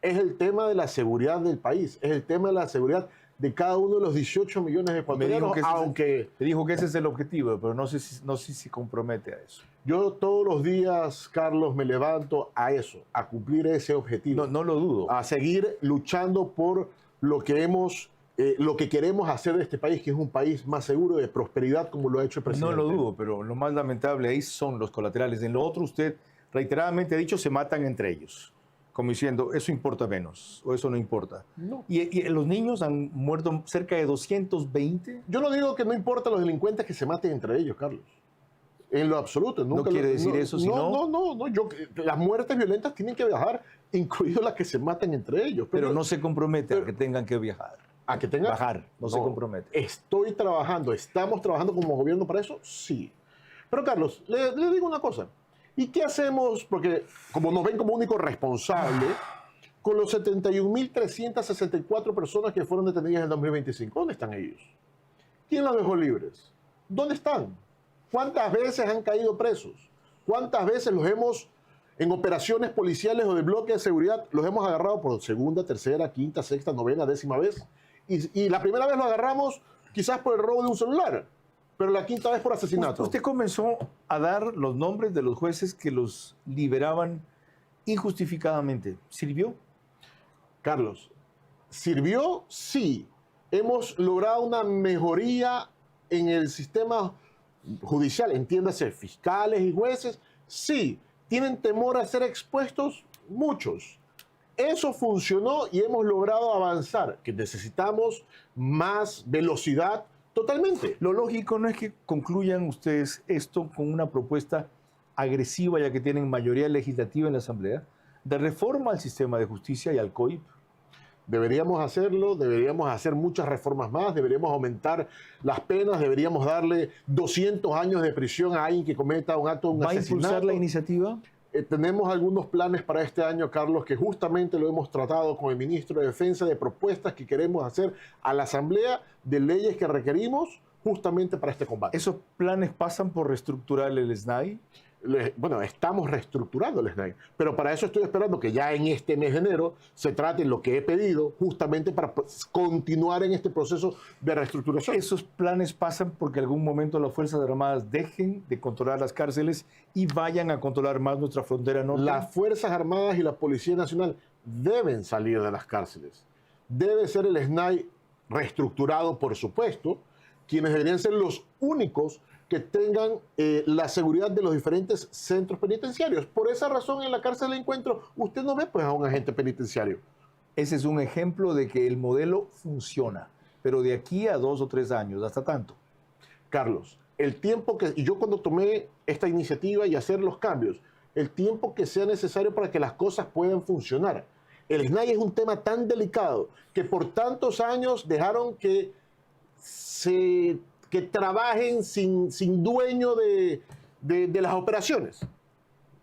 es el tema de la seguridad del país, es el tema de la seguridad de cada uno de los 18 millones de ecuatorianos, me dijo que ese es el objetivo, pero no sé si se compromete a eso. Yo todos los días, Carlos, me levanto a eso, a cumplir ese objetivo. No lo dudo. A seguir luchando por lo que queremos hacer de este país, que es un país más seguro, de prosperidad, como lo ha hecho el presidente. No lo dudo, pero lo más lamentable ahí son los colaterales. En lo otro, usted reiteradamente ha dicho, se matan entre ellos, como diciendo, eso importa menos, o eso no importa. No. ¿Y los niños han muerto cerca de 220? Yo no digo que no importa los delincuentes que se maten entre ellos, Carlos. En lo absoluto. ¿No quiere decir eso? No. Las muertes violentas tienen que viajar, incluido las que se maten entre ellos. Pero no se compromete a que tengan que viajar. ¿A que tengan? Bajar, no se compromete. Estamos trabajando como gobierno para eso, sí. Pero Carlos, le digo una cosa. ¿Y qué hacemos? Porque como nos ven como único responsable, con los 71.364 personas que fueron detenidas en el 2025, ¿dónde están ellos? ¿Quién las dejó libres? ¿Dónde están? ¿Cuántas veces han caído presos? ¿Cuántas veces los hemos, en operaciones policiales o de bloque de seguridad, los hemos agarrado por segunda, tercera, quinta, sexta, novena, 10ª vez? Y la primera vez lo agarramos quizás por el robo de un celular, pero la quinta vez por asesinato. Usted comenzó a dar los nombres de los jueces que los liberaban injustificadamente. ¿Sirvió? Carlos, ¿sirvió? Sí. Hemos logrado una mejoría en el sistema judicial, entiéndase, fiscales y jueces. Sí. ¿Tienen temor a ser expuestos? Muchos. Eso funcionó y hemos logrado avanzar, que necesitamos más velocidad. Totalmente. Lo lógico no es que concluyan ustedes esto con una propuesta agresiva, ya que tienen mayoría legislativa en la Asamblea, de reforma al sistema de justicia y al COIP. Deberíamos hacerlo, deberíamos hacer muchas reformas más, deberíamos aumentar las penas, deberíamos darle 200 años de prisión a alguien que cometa un acto de un asesinato. ¿Va a impulsar la iniciativa? Tenemos algunos planes para este año, Carlos, que justamente lo hemos tratado con el ministro de Defensa, de propuestas que queremos hacer a la Asamblea, de leyes que requerimos justamente para este combate. ¿Esos planes pasan por reestructurar el SNAI? Bueno, estamos reestructurando el SNAI, pero para eso estoy esperando que ya en este mes de enero se trate lo que he pedido justamente para continuar en este proceso de reestructuración. ¿Esos planes pasan porque en algún momento las Fuerzas Armadas dejen de controlar las cárceles y vayan a controlar más nuestra frontera norte? Las Fuerzas Armadas y la Policía Nacional deben salir de las cárceles. Debe ser el SNAI reestructurado, por supuesto, quienes deberían ser los únicos que tengan la seguridad de los diferentes centros penitenciarios. Por esa razón, en la cárcel de Encuentro, usted no ve pues a un agente penitenciario. Ese es un ejemplo de que el modelo funciona, pero de aquí a 2 o 3 años, ¿hasta tanto? Carlos, el tiempo que... Y yo cuando tomé esta iniciativa y hacer los cambios, el tiempo que sea necesario para que las cosas puedan funcionar. El SNAI es un tema tan delicado que por tantos años dejaron que trabajen sin dueño de las operaciones.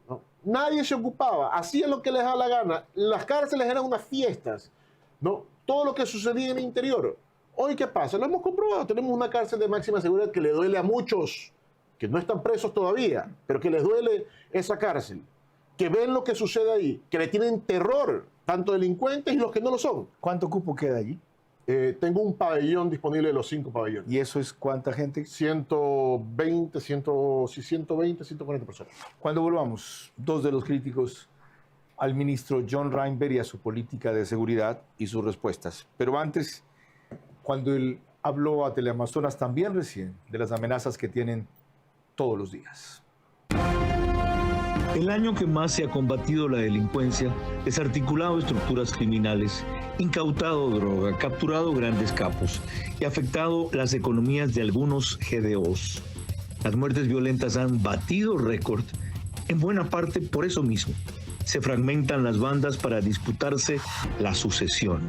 ¿No? Nadie se ocupaba, hacían lo que les da la gana. Las cárceles eran unas fiestas, ¿no? Todo lo que sucedía en el interior. Hoy, ¿qué pasa? Lo hemos comprobado. Tenemos una cárcel de máxima seguridad que le duele a muchos que no están presos todavía, pero que les duele esa cárcel, que ven lo que sucede ahí, que le tienen terror, tanto delincuentes y los que no lo son. ¿Cuánto cupo queda allí? Tengo un pabellón disponible de los 5 pabellones. ¿Y eso es cuánta gente? 120, 140 personas. Cuando volvamos, 2 de los críticos al ministro John Reinberg y a su política de seguridad y sus respuestas. Pero antes, cuando él habló a Teleamazonas también recién de las amenazas que tienen todos los días. El año que más se ha combatido la delincuencia, desarticulado estructuras criminales, incautado droga, capturado grandes capos y afectado las economías de algunos GDOs. Las muertes violentas han batido récord En buena parte por eso mismo. Se fragmentan las bandas para disputarse la sucesión.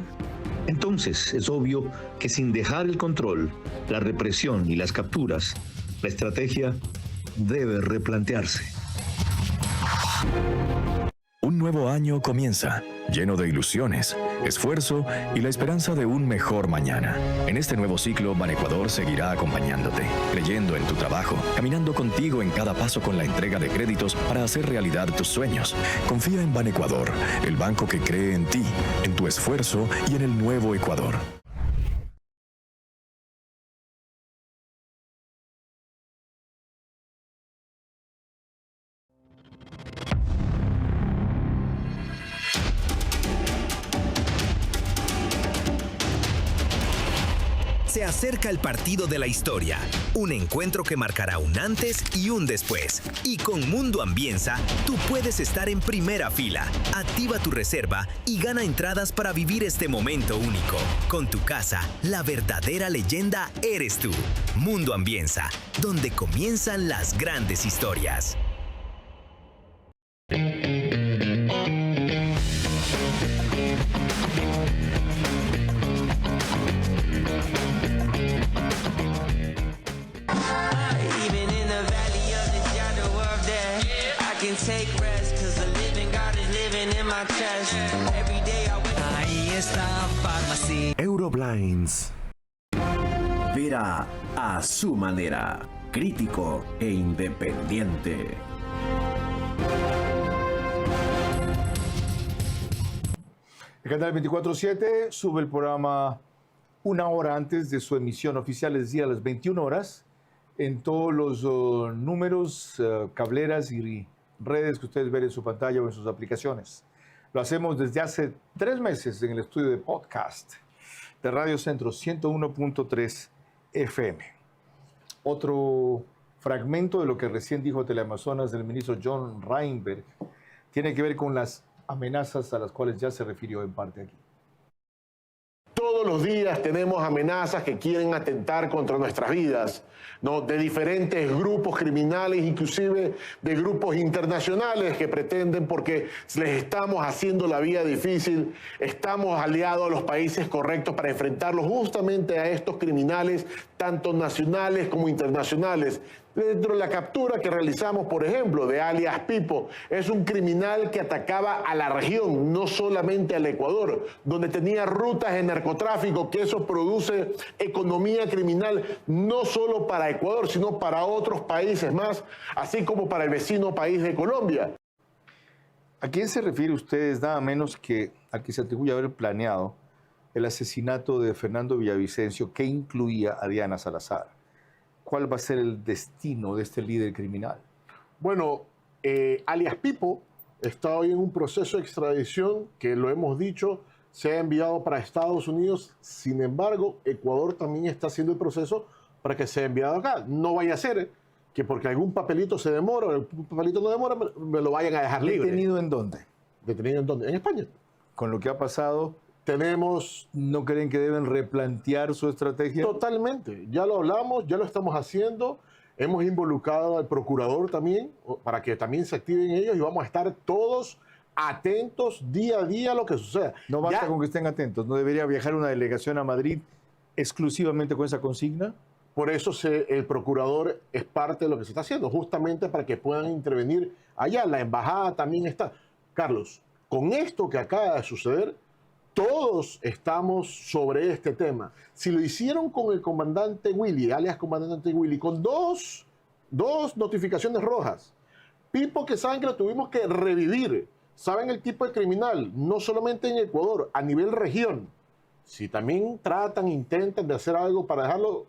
Entonces, es obvio que sin dejar el control, la represión y las capturas, la estrategia debe replantearse. Un nuevo año comienza, lleno de ilusiones, esfuerzo y la esperanza de un mejor mañana. En este nuevo ciclo, Banecuador seguirá acompañándote, creyendo en tu trabajo, caminando contigo en cada paso con la entrega de créditos para hacer realidad tus sueños. Confía en Banecuador, el banco que cree en ti, en tu esfuerzo y en el nuevo Ecuador. Se acerca el partido de la historia, un encuentro que marcará un antes y un después. Y con Mundo Ambienza, tú puedes estar en primera fila. Activa tu reserva y gana entradas para vivir este momento único. Con tu casa, la verdadera leyenda eres tú. Mundo Ambienza, donde comienzan las grandes historias. Ahí está Pharmacy. Euroblinds. Vera a su manera, crítico e independiente. El canal 24/7 sube el programa una hora antes de su emisión oficial, es decir, a las 21 horas, en todos los números, cableras y redes que ustedes ven en su pantalla o en sus aplicaciones. Lo hacemos desde hace 3 meses en el estudio de podcast de Radio Centro 101.3 FM. Otro fragmento de lo que recién dijo Teleamazonas del ministro John Reinberg tiene que ver con las amenazas a las cuales ya se refirió en parte aquí. Todos los días tenemos amenazas que quieren atentar contra nuestras vidas, ¿no? De diferentes grupos criminales, inclusive de grupos internacionales que pretenden, porque les estamos haciendo la vida difícil, estamos aliados a los países correctos para enfrentarlos justamente a estos criminales, tanto nacionales como internacionales. Dentro de la captura que realizamos, por ejemplo, de alias Pipo, es un criminal que atacaba a la región, no solamente al Ecuador, donde tenía rutas de narcotráfico, que eso produce economía criminal no solo para Ecuador, sino para otros países más, así como para el vecino país de Colombia. ¿A quién se refiere ustedes nada menos que al que se atribuye haber planeado el asesinato de Fernando Villavicencio, que incluía a Diana Salazar? ¿Cuál va a ser el destino de este líder criminal? Bueno, alias Pipo está hoy en un proceso de extradición que, lo hemos dicho, se ha enviado para Estados Unidos. Sin embargo, Ecuador también está haciendo el proceso para que sea enviado acá. No vaya a ser que porque algún papelito se demora o el papelito no demora, me lo vayan a dejar libre. ¿Detenido en dónde? ¿Detenido en dónde? En España. Con lo que ha pasado, ¿no creen que deben replantear su estrategia? Totalmente. Ya lo hablamos, ya lo estamos haciendo. Hemos involucrado al procurador también para que también se activen ellos y vamos a estar todos atentos día a día a lo que suceda. No basta con que estén atentos. ¿No debería viajar una delegación a Madrid exclusivamente con esa consigna? Por eso el procurador es parte de lo que se está haciendo, justamente para que puedan intervenir allá. La embajada también está. Carlos, con esto que acaba de suceder, todos estamos sobre este tema. Si lo hicieron con el comandante Willy, alias comandante Willy, con dos notificaciones rojas, Pipo, que saben que lo tuvimos que revivir, saben el tipo de criminal, no solamente en Ecuador, a nivel región. Si también intentan de hacer algo para dejarlo,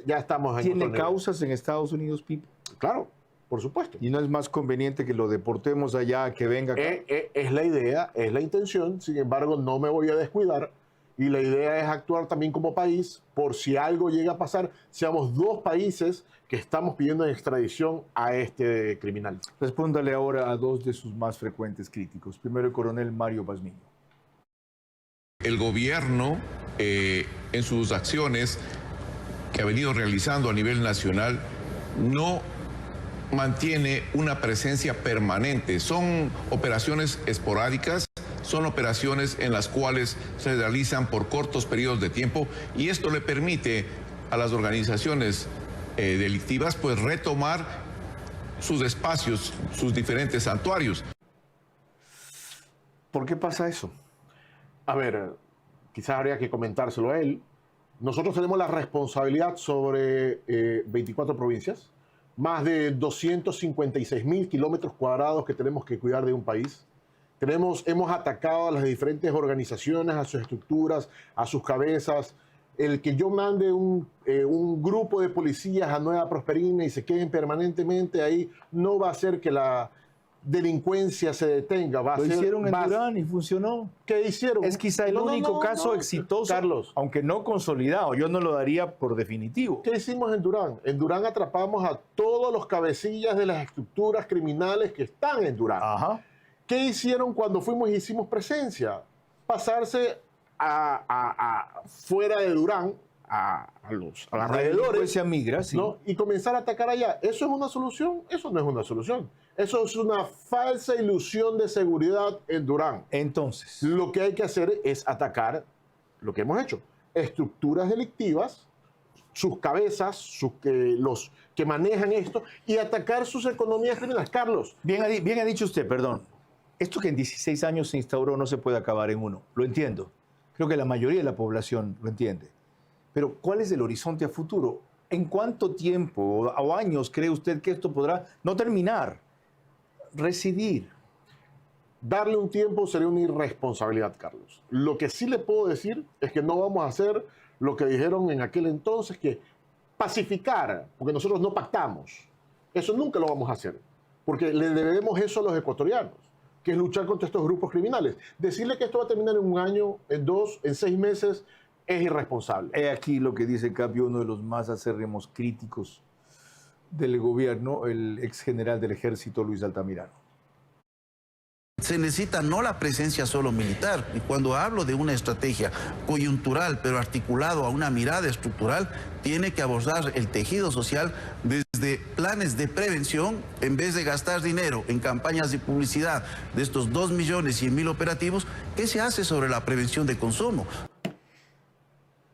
ya estamos en ¿Tiene causas en Estados Unidos, Pipo? Claro, por supuesto. ¿Y no es más conveniente que lo deportemos allá, que venga acá? Es la idea, es la intención, sin embargo no me voy a descuidar y la idea es actuar también como país por si algo llega a pasar, seamos 2 países que estamos pidiendo en extradición a este criminal. Respóndale ahora a 2 de sus más frecuentes críticos. Primero el coronel Mario Pazmiño. El gobierno en sus acciones que ha venido realizando a nivel nacional no mantiene una presencia permanente. Son operaciones esporádicas, son operaciones en las cuales se realizan por cortos periodos de tiempo y esto le permite a las organizaciones delictivas pues retomar sus espacios, sus diferentes santuarios. ¿Por qué pasa eso? A ver, quizás habría que comentárselo a él. Nosotros tenemos la responsabilidad sobre 24 provincias, más de 256.000 kilómetros cuadrados que tenemos que cuidar de un país. Hemos atacado a las diferentes organizaciones, a sus estructuras, a sus cabezas. El que yo mande un grupo de policías a Nueva Prosperina y se queden permanentemente ahí no va a hacer que la delincuencia se detenga. Lo hicieron en Durán y funcionó. ¿Qué hicieron? Es quizá el único caso exitoso, Carlos, aunque no consolidado. Yo no lo daría por definitivo. ¿Qué hicimos en Durán? En Durán atrapamos a todos los cabecillas de las estructuras criminales que están en Durán. Ajá. ¿Qué hicieron cuando fuimos y hicimos presencia? Pasarse fuera de Durán, a los alrededores, migra, sí. ¿no? Y comenzar a atacar allá. ¿Eso es una solución? Eso no es una solución. Eso es una falsa ilusión de seguridad en Durán. Entonces, lo que hay que hacer es atacar lo que hemos hecho. Estructuras delictivas, sus cabezas, los que manejan esto, y atacar sus economías criminales. Carlos. Bien ha dicho usted, perdón. Esto que en 16 años se instauró no se puede acabar en uno. Lo entiendo. Creo que la mayoría de la población lo entiende. Pero ¿cuál es el horizonte a futuro? ¿En cuánto tiempo o años cree usted que esto podrá no terminar, residir? Darle un tiempo sería una irresponsabilidad, Carlos. Lo que sí le puedo decir es que no vamos a hacer lo que dijeron en aquel entonces, que pacificar, porque nosotros no pactamos. Eso nunca lo vamos a hacer, porque le debemos eso a los ecuatorianos, que es luchar contra estos grupos criminales. Decirle que esto va a terminar en un año, en 2, en 6 meses, es irresponsable. He aquí lo que dice Capio, uno de los más acérrimos críticos del gobierno, el ex general del ejército, Luis Altamirano. Se necesita no la presencia solo militar. Y cuando hablo de una estrategia coyuntural, pero articulado a una mirada estructural, tiene que abordar el tejido social desde planes de prevención, en vez de gastar dinero en campañas de publicidad de estos 2.100.000 operativos. ¿Qué se hace sobre la prevención de consumo?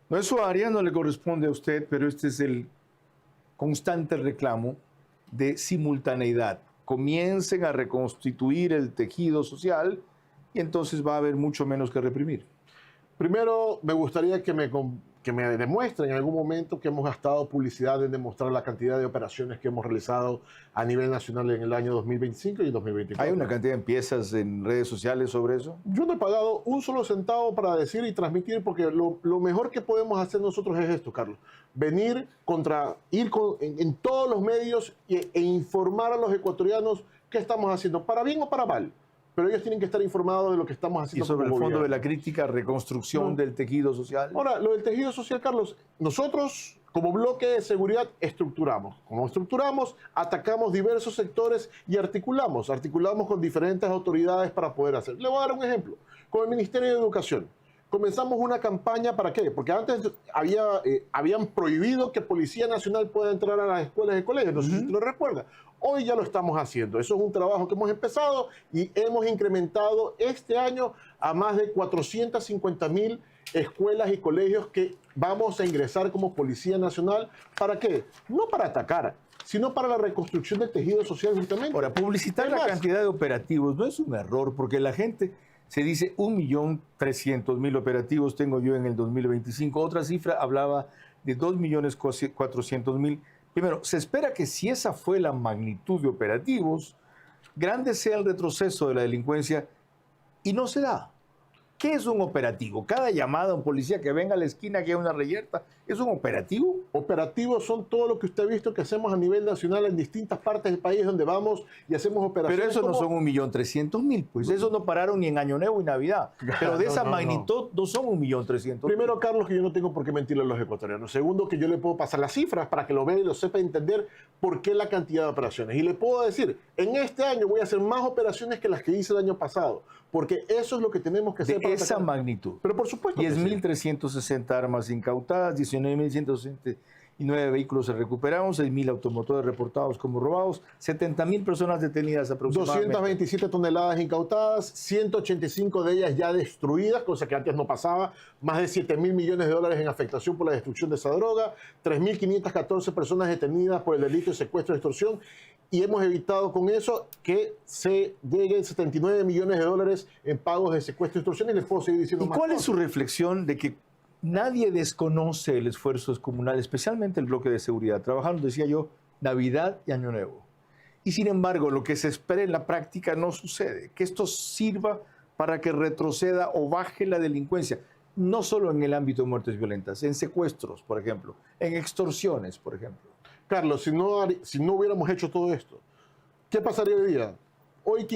No, eso a Arias no le corresponde a usted, pero este es el constante reclamo de simultaneidad. Comiencen a reconstituir el tejido social y entonces va a haber mucho menos que reprimir. Primero, me gustaría que me demuestren en algún momento que hemos gastado publicidad en demostrar la cantidad de operaciones que hemos realizado a nivel nacional en el año 2025 y 2024. ¿Hay una cantidad de piezas en redes sociales sobre eso? Yo no he pagado un solo centavo para decir y transmitir, porque lo mejor que podemos hacer nosotros es esto, Carlos. Venir en todos los medios e informar a los ecuatorianos qué estamos haciendo, para bien o para mal. Pero ellos tienen que estar informados de lo que estamos haciendo. Y sobre como el fondo gobierno. de la crítica, reconstrucción del tejido social. Ahora, lo del tejido social, Carlos, nosotros como bloque de seguridad estructuramos. Como estructuramos, atacamos diversos sectores y articulamos con diferentes autoridades para poder hacer. Le voy a dar un ejemplo. Con el Ministerio de Educación. Comenzamos una campaña, ¿para qué? Porque antes habían prohibido que Policía Nacional pueda entrar a las escuelas y colegios, no sé si te lo recuerdas. Hoy ya lo estamos haciendo. Eso es un trabajo que hemos empezado y hemos incrementado este año a más de 450.000 escuelas y colegios que vamos a ingresar como Policía Nacional. ¿Para qué? No para atacar, sino para la reconstrucción del tejido social justamente. Ahora, publicitar la cantidad de operativos no es un error, porque la gente se dice 1.300.000 operativos tengo yo en el 2025. Otra cifra hablaba de 2.400.000. Primero, se espera que si esa fue la magnitud de operativos, grande sea el retroceso de la delincuencia y no se da. ¿Qué es un operativo? Cada llamada a un policía que venga a la esquina que hay una reyerta, ¿es un operativo? Operativos son todo lo que usted ha visto que hacemos a nivel nacional en distintas partes del país donde vamos y hacemos operaciones. Pero eso no son 1.300.000, pues eso no pararon ni en Año Nuevo y Navidad. Pero de esa magnitud no son 1.300.000. Primero, Carlos, que yo no tengo por qué mentirle a los ecuatorianos. Segundo, que yo le puedo pasar las cifras para que lo vea y lo sepa entender por qué la cantidad de operaciones. Y le puedo decir, en este año voy a hacer más operaciones que las que hice el año pasado, porque eso es lo que tenemos que hacer para esa atacar. magnitud. Pero por supuesto 10.360 armas incautadas, 19.160 vehículos se recuperaron, 6.000 automotores reportados como robados, 70.000 personas detenidas aproximadamente. 227 toneladas incautadas, 185 de ellas ya destruidas, cosa que antes no pasaba, más de 7.000 millones de dólares en afectación por la destrucción de esa droga, 3.514 personas detenidas por el delito de secuestro y extorsión, y hemos evitado con eso que se lleguen 79 millones de dólares en pagos de secuestro y extorsión, y les puedo seguir diciendo más. ¿Y cuál es su reflexión de que nadie desconoce el esfuerzo comunal, especialmente el bloque de seguridad? Trabajaron, decía yo, Navidad y Año Nuevo. Y sin embargo, lo que se espera en la práctica no sucede. Que esto sirva para que retroceda o baje la delincuencia, no solo en el ámbito de muertes violentas, en secuestros, por ejemplo, en extorsiones, por ejemplo. Carlos, si no hubiéramos hecho todo esto, ¿qué pasaría hoy día? Hoy,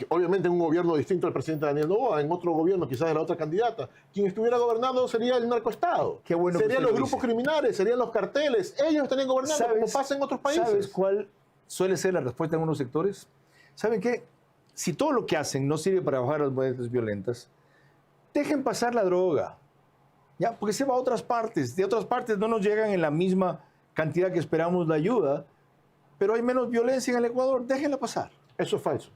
obviamente en un gobierno distinto al presidente Daniel Noboa, en otro gobierno quizás de la otra candidata, quien estuviera gobernando sería el narcoestado. Qué bueno. Serían los grupos criminales, serían los carteles, ellos estarían gobernando como pasa en otros países. ¿Sabes cuál suele ser la respuesta en unos sectores? ¿Saben qué? Si todo lo que hacen no sirve para bajar las muertes violentas, dejen pasar la droga, ¿ya? Porque se va a otras partes. De otras partes no nos llegan en la misma cantidad que esperamos la ayuda, pero hay menos violencia en el Ecuador, déjenla pasar. Eso es falso.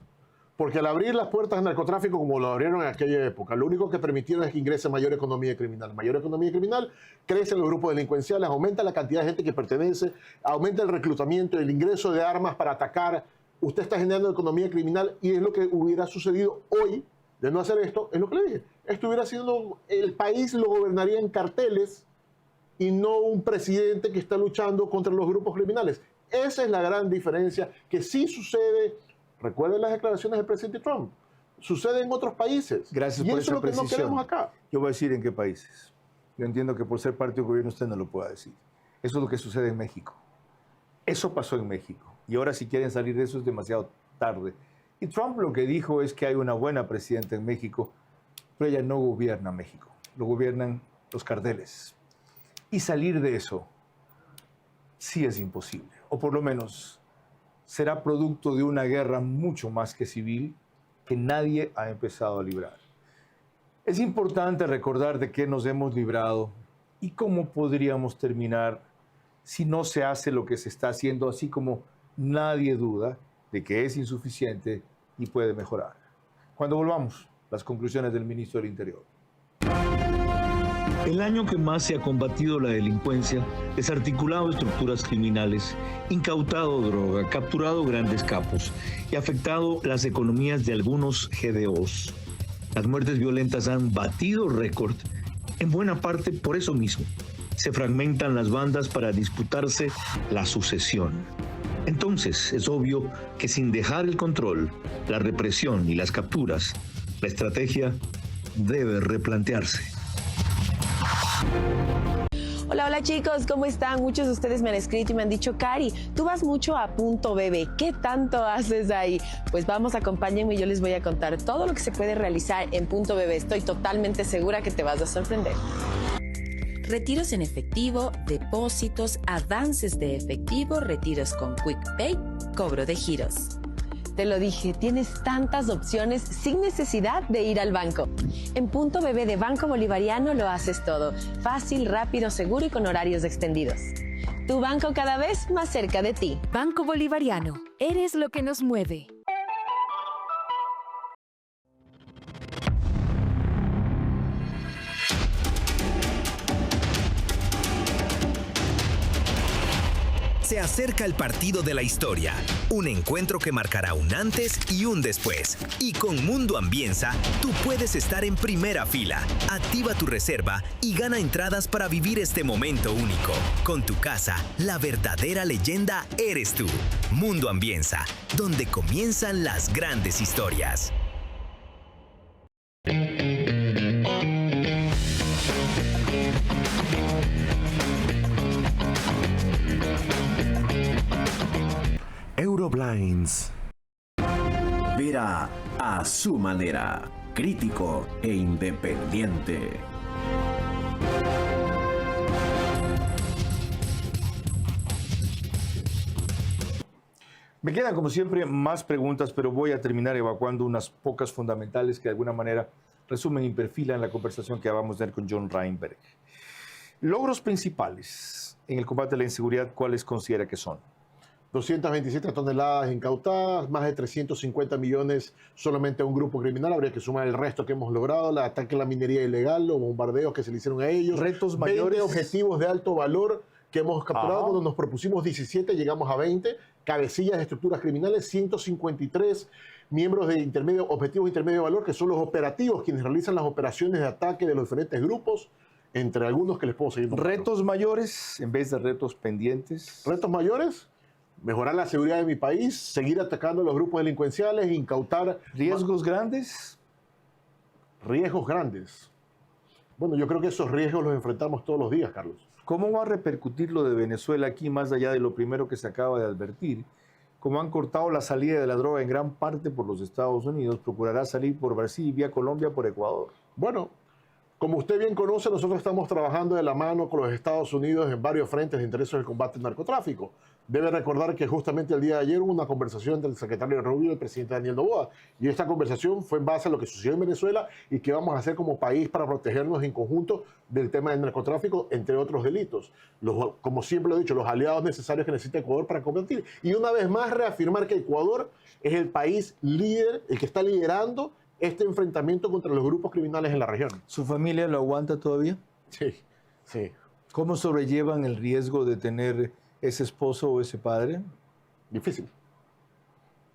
Porque al abrir las puertas del narcotráfico como lo abrieron en aquella época, lo único que permitieron es que ingrese mayor economía criminal. Mayor economía criminal, crecen los grupos delincuenciales, aumenta la cantidad de gente que pertenece, aumenta el reclutamiento, el ingreso de armas para atacar. Usted está generando economía criminal y es lo que hubiera sucedido hoy. De no hacer esto, es lo que le dije. Esto hubiera sido, el país lo gobernarían carteles y no un presidente que está luchando contra los grupos criminales. Esa es la gran diferencia que sí sucede. Recuerden las declaraciones del presidente Trump. Sucede en otros países. Gracias y por eso esa es lo que no precisión. queremos acá. Yo voy a decir en qué países. Yo entiendo que por ser parte del gobierno usted no lo pueda decir. Eso es lo que sucede en México. Eso pasó en México. Y ahora si quieren salir de eso es demasiado tarde. Y Trump lo que dijo es que hay una buena presidenta en México, pero ella no gobierna México. Lo gobiernan los carteles. Y salir de eso sí es imposible. O por lo menos será producto de una guerra mucho más que civil que nadie ha empezado a librar. Es importante recordar de qué nos hemos librado y cómo podríamos terminar si no se hace lo que se está haciendo, así como nadie duda de que es insuficiente y puede mejorar. Cuando volvamos, las conclusiones del ministro del Interior. El año que más se ha combatido la delincuencia, desarticulado estructuras criminales, incautado droga, capturado grandes capos y afectado las economías de algunos GDOs. Las muertes violentas han batido récord, en buena parte por eso mismo. Se fragmentan las bandas para disputarse la sucesión. Entonces, es obvio que sin dejar el control, la represión y las capturas, la estrategia debe replantearse. Hola chicos, ¿cómo están? Muchos de ustedes me han escrito y me han dicho, Cari, tú vas mucho a Punto Bebé, ¿qué tanto haces ahí? Pues vamos, acompáñenme y yo les voy a contar todo lo que se puede realizar en Punto Bebé. Estoy totalmente segura que te vas a sorprender. Retiros en efectivo, depósitos, avances de efectivo, retiros con Quick Pay, cobro de giros. Te lo dije, tienes tantas opciones sin necesidad de ir al banco. En Punto Bebé de Banco Bolivariano lo haces todo. Fácil, rápido, seguro y con horarios extendidos. Tu banco cada vez más cerca de ti. Banco Bolivariano. Eres lo que nos mueve. Se acerca el partido de la historia, un encuentro que marcará un antes y un después. Y con Mundo Ambienza, tú puedes estar en primera fila. Activa tu reserva y gana entradas para vivir este momento único. Con tu casa, la verdadera leyenda eres tú. Mundo Ambienza, donde comienzan las grandes historias. Euroblinds. Vera a su manera, crítico e independiente. Me quedan, como siempre, más preguntas, pero voy a terminar evacuando unas pocas fundamentales que de alguna manera resumen y perfilan la conversación que vamos a tener con John Reinberg. Logros principales en el combate a la inseguridad, ¿cuáles considera que son? 227 toneladas incautadas, más de 350 millones solamente a un grupo criminal. Habría que sumar el resto que hemos logrado, el ataque a la minería ilegal, los bombardeos que se le hicieron a ellos. Retos 20 mayores. Objetivos de alto valor que hemos capturado. Ajá. Cuando nos propusimos 17, llegamos a 20. Cabecillas de estructuras criminales, 153 miembros de objetivos de intermedio valor, que son los operativos, quienes realizan las operaciones de ataque de los diferentes grupos, entre algunos que les puedo seguir nombrando. Retos mayores en vez de retos pendientes. Retos mayores: mejorar la seguridad de mi país, seguir atacando a los grupos delincuenciales, incautar... ¿Riesgos grandes? Riesgos grandes. Bueno, yo creo que esos riesgos los enfrentamos todos los días, Carlos. ¿Cómo va a repercutir lo de Venezuela aquí, más allá de lo primero que se acaba de advertir? Como han cortado la salida de la droga en gran parte por los Estados Unidos, procurará salir por Brasil, vía Colombia, por Ecuador. Bueno, como usted bien conoce, nosotros estamos trabajando de la mano con los Estados Unidos en varios frentes de interés del combate al narcotráfico. Debe recordar que justamente el día de ayer hubo una conversación entre el secretario Rubio y el presidente Daniel Noboa. Y esta conversación fue en base a lo que sucedió en Venezuela y qué vamos a hacer como país para protegernos en conjunto del tema del narcotráfico, entre otros delitos. Como siempre lo he dicho, los aliados necesarios que necesita Ecuador para combatir. Y una vez más reafirmar que Ecuador es el país líder, el que está liderando este enfrentamiento contra los grupos criminales en la región. ¿Su familia lo aguanta todavía? Sí, sí. ¿Cómo sobrellevan el riesgo de tener ese esposo o ese padre? Difícil.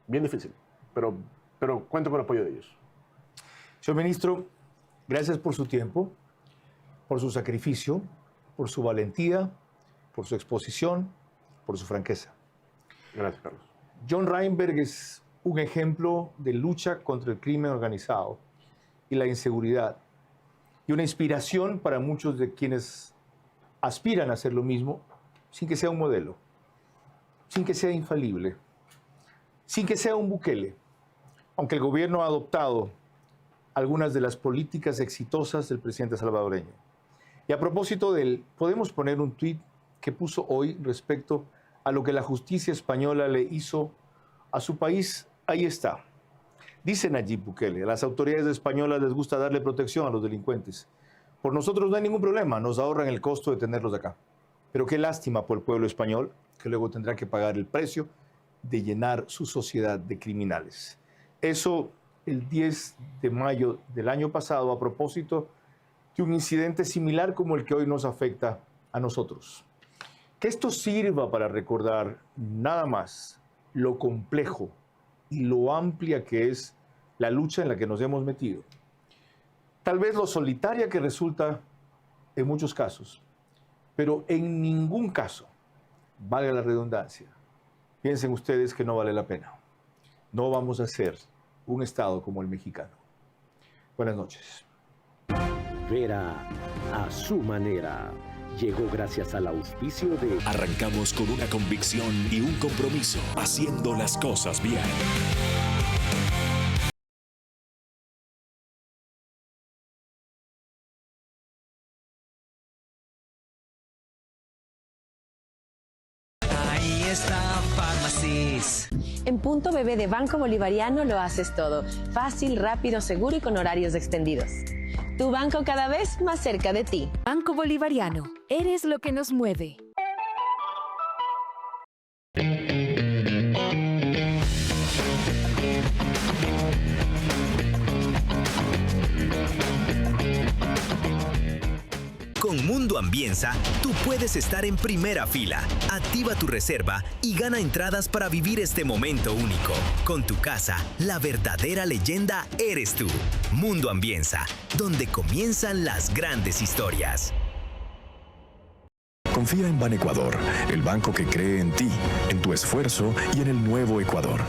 Bien difícil. Pero cuento con el apoyo de ellos. Señor ministro, gracias por su tiempo, por su sacrificio, por su valentía, por su exposición, por su franqueza. Gracias, Carlos. John Reinberg es un ejemplo de lucha contra el crimen organizado y la inseguridad, y una inspiración para muchos de quienes aspiran a hacer lo mismo, sin que sea un modelo, sin que sea infalible, sin que sea un Bukele, aunque el gobierno ha adoptado algunas de las políticas exitosas del presidente salvadoreño. Y a propósito de él, podemos poner un tuit que puso hoy respecto a lo que la justicia española le hizo a su país. Ahí está. Dice Nayib Bukele: a las autoridades españolas les gusta darle protección a los delincuentes. Por nosotros no hay ningún problema, nos ahorran el costo de tenerlos acá. Pero qué lástima por el pueblo español, que luego tendrá que pagar el precio de llenar su sociedad de criminales. Eso el 10 de mayo del año pasado, a propósito de un incidente similar como el que hoy nos afecta a nosotros. Que esto sirva para recordar nada más lo complejo y lo amplia que es la lucha en la que nos hemos metido. Tal vez lo solitaria que resulta en muchos casos, pero en ningún caso, valga la redundancia, piensen ustedes que no vale la pena. No vamos a ser un Estado como el mexicano. Buenas noches. Vera a su manera. Llegó gracias al auspicio de... Arrancamos con una convicción y un compromiso, haciendo las cosas bien. Ahí está Pharmacies. En Punto Bebé de Banco Bolivariano lo haces todo. Fácil, rápido, seguro y con horarios extendidos. Tu banco cada vez más cerca de ti. Banco Bolivariano. Eres lo que nos mueve. Con Mundo Ambienza, tú puedes estar en primera fila. Activa tu reserva y gana entradas para vivir este momento único. Con tu casa, la verdadera leyenda eres tú. Mundo Ambienza, donde comienzan las grandes historias. Confía en Banecuador, el banco que cree en ti, en tu esfuerzo y en el nuevo Ecuador.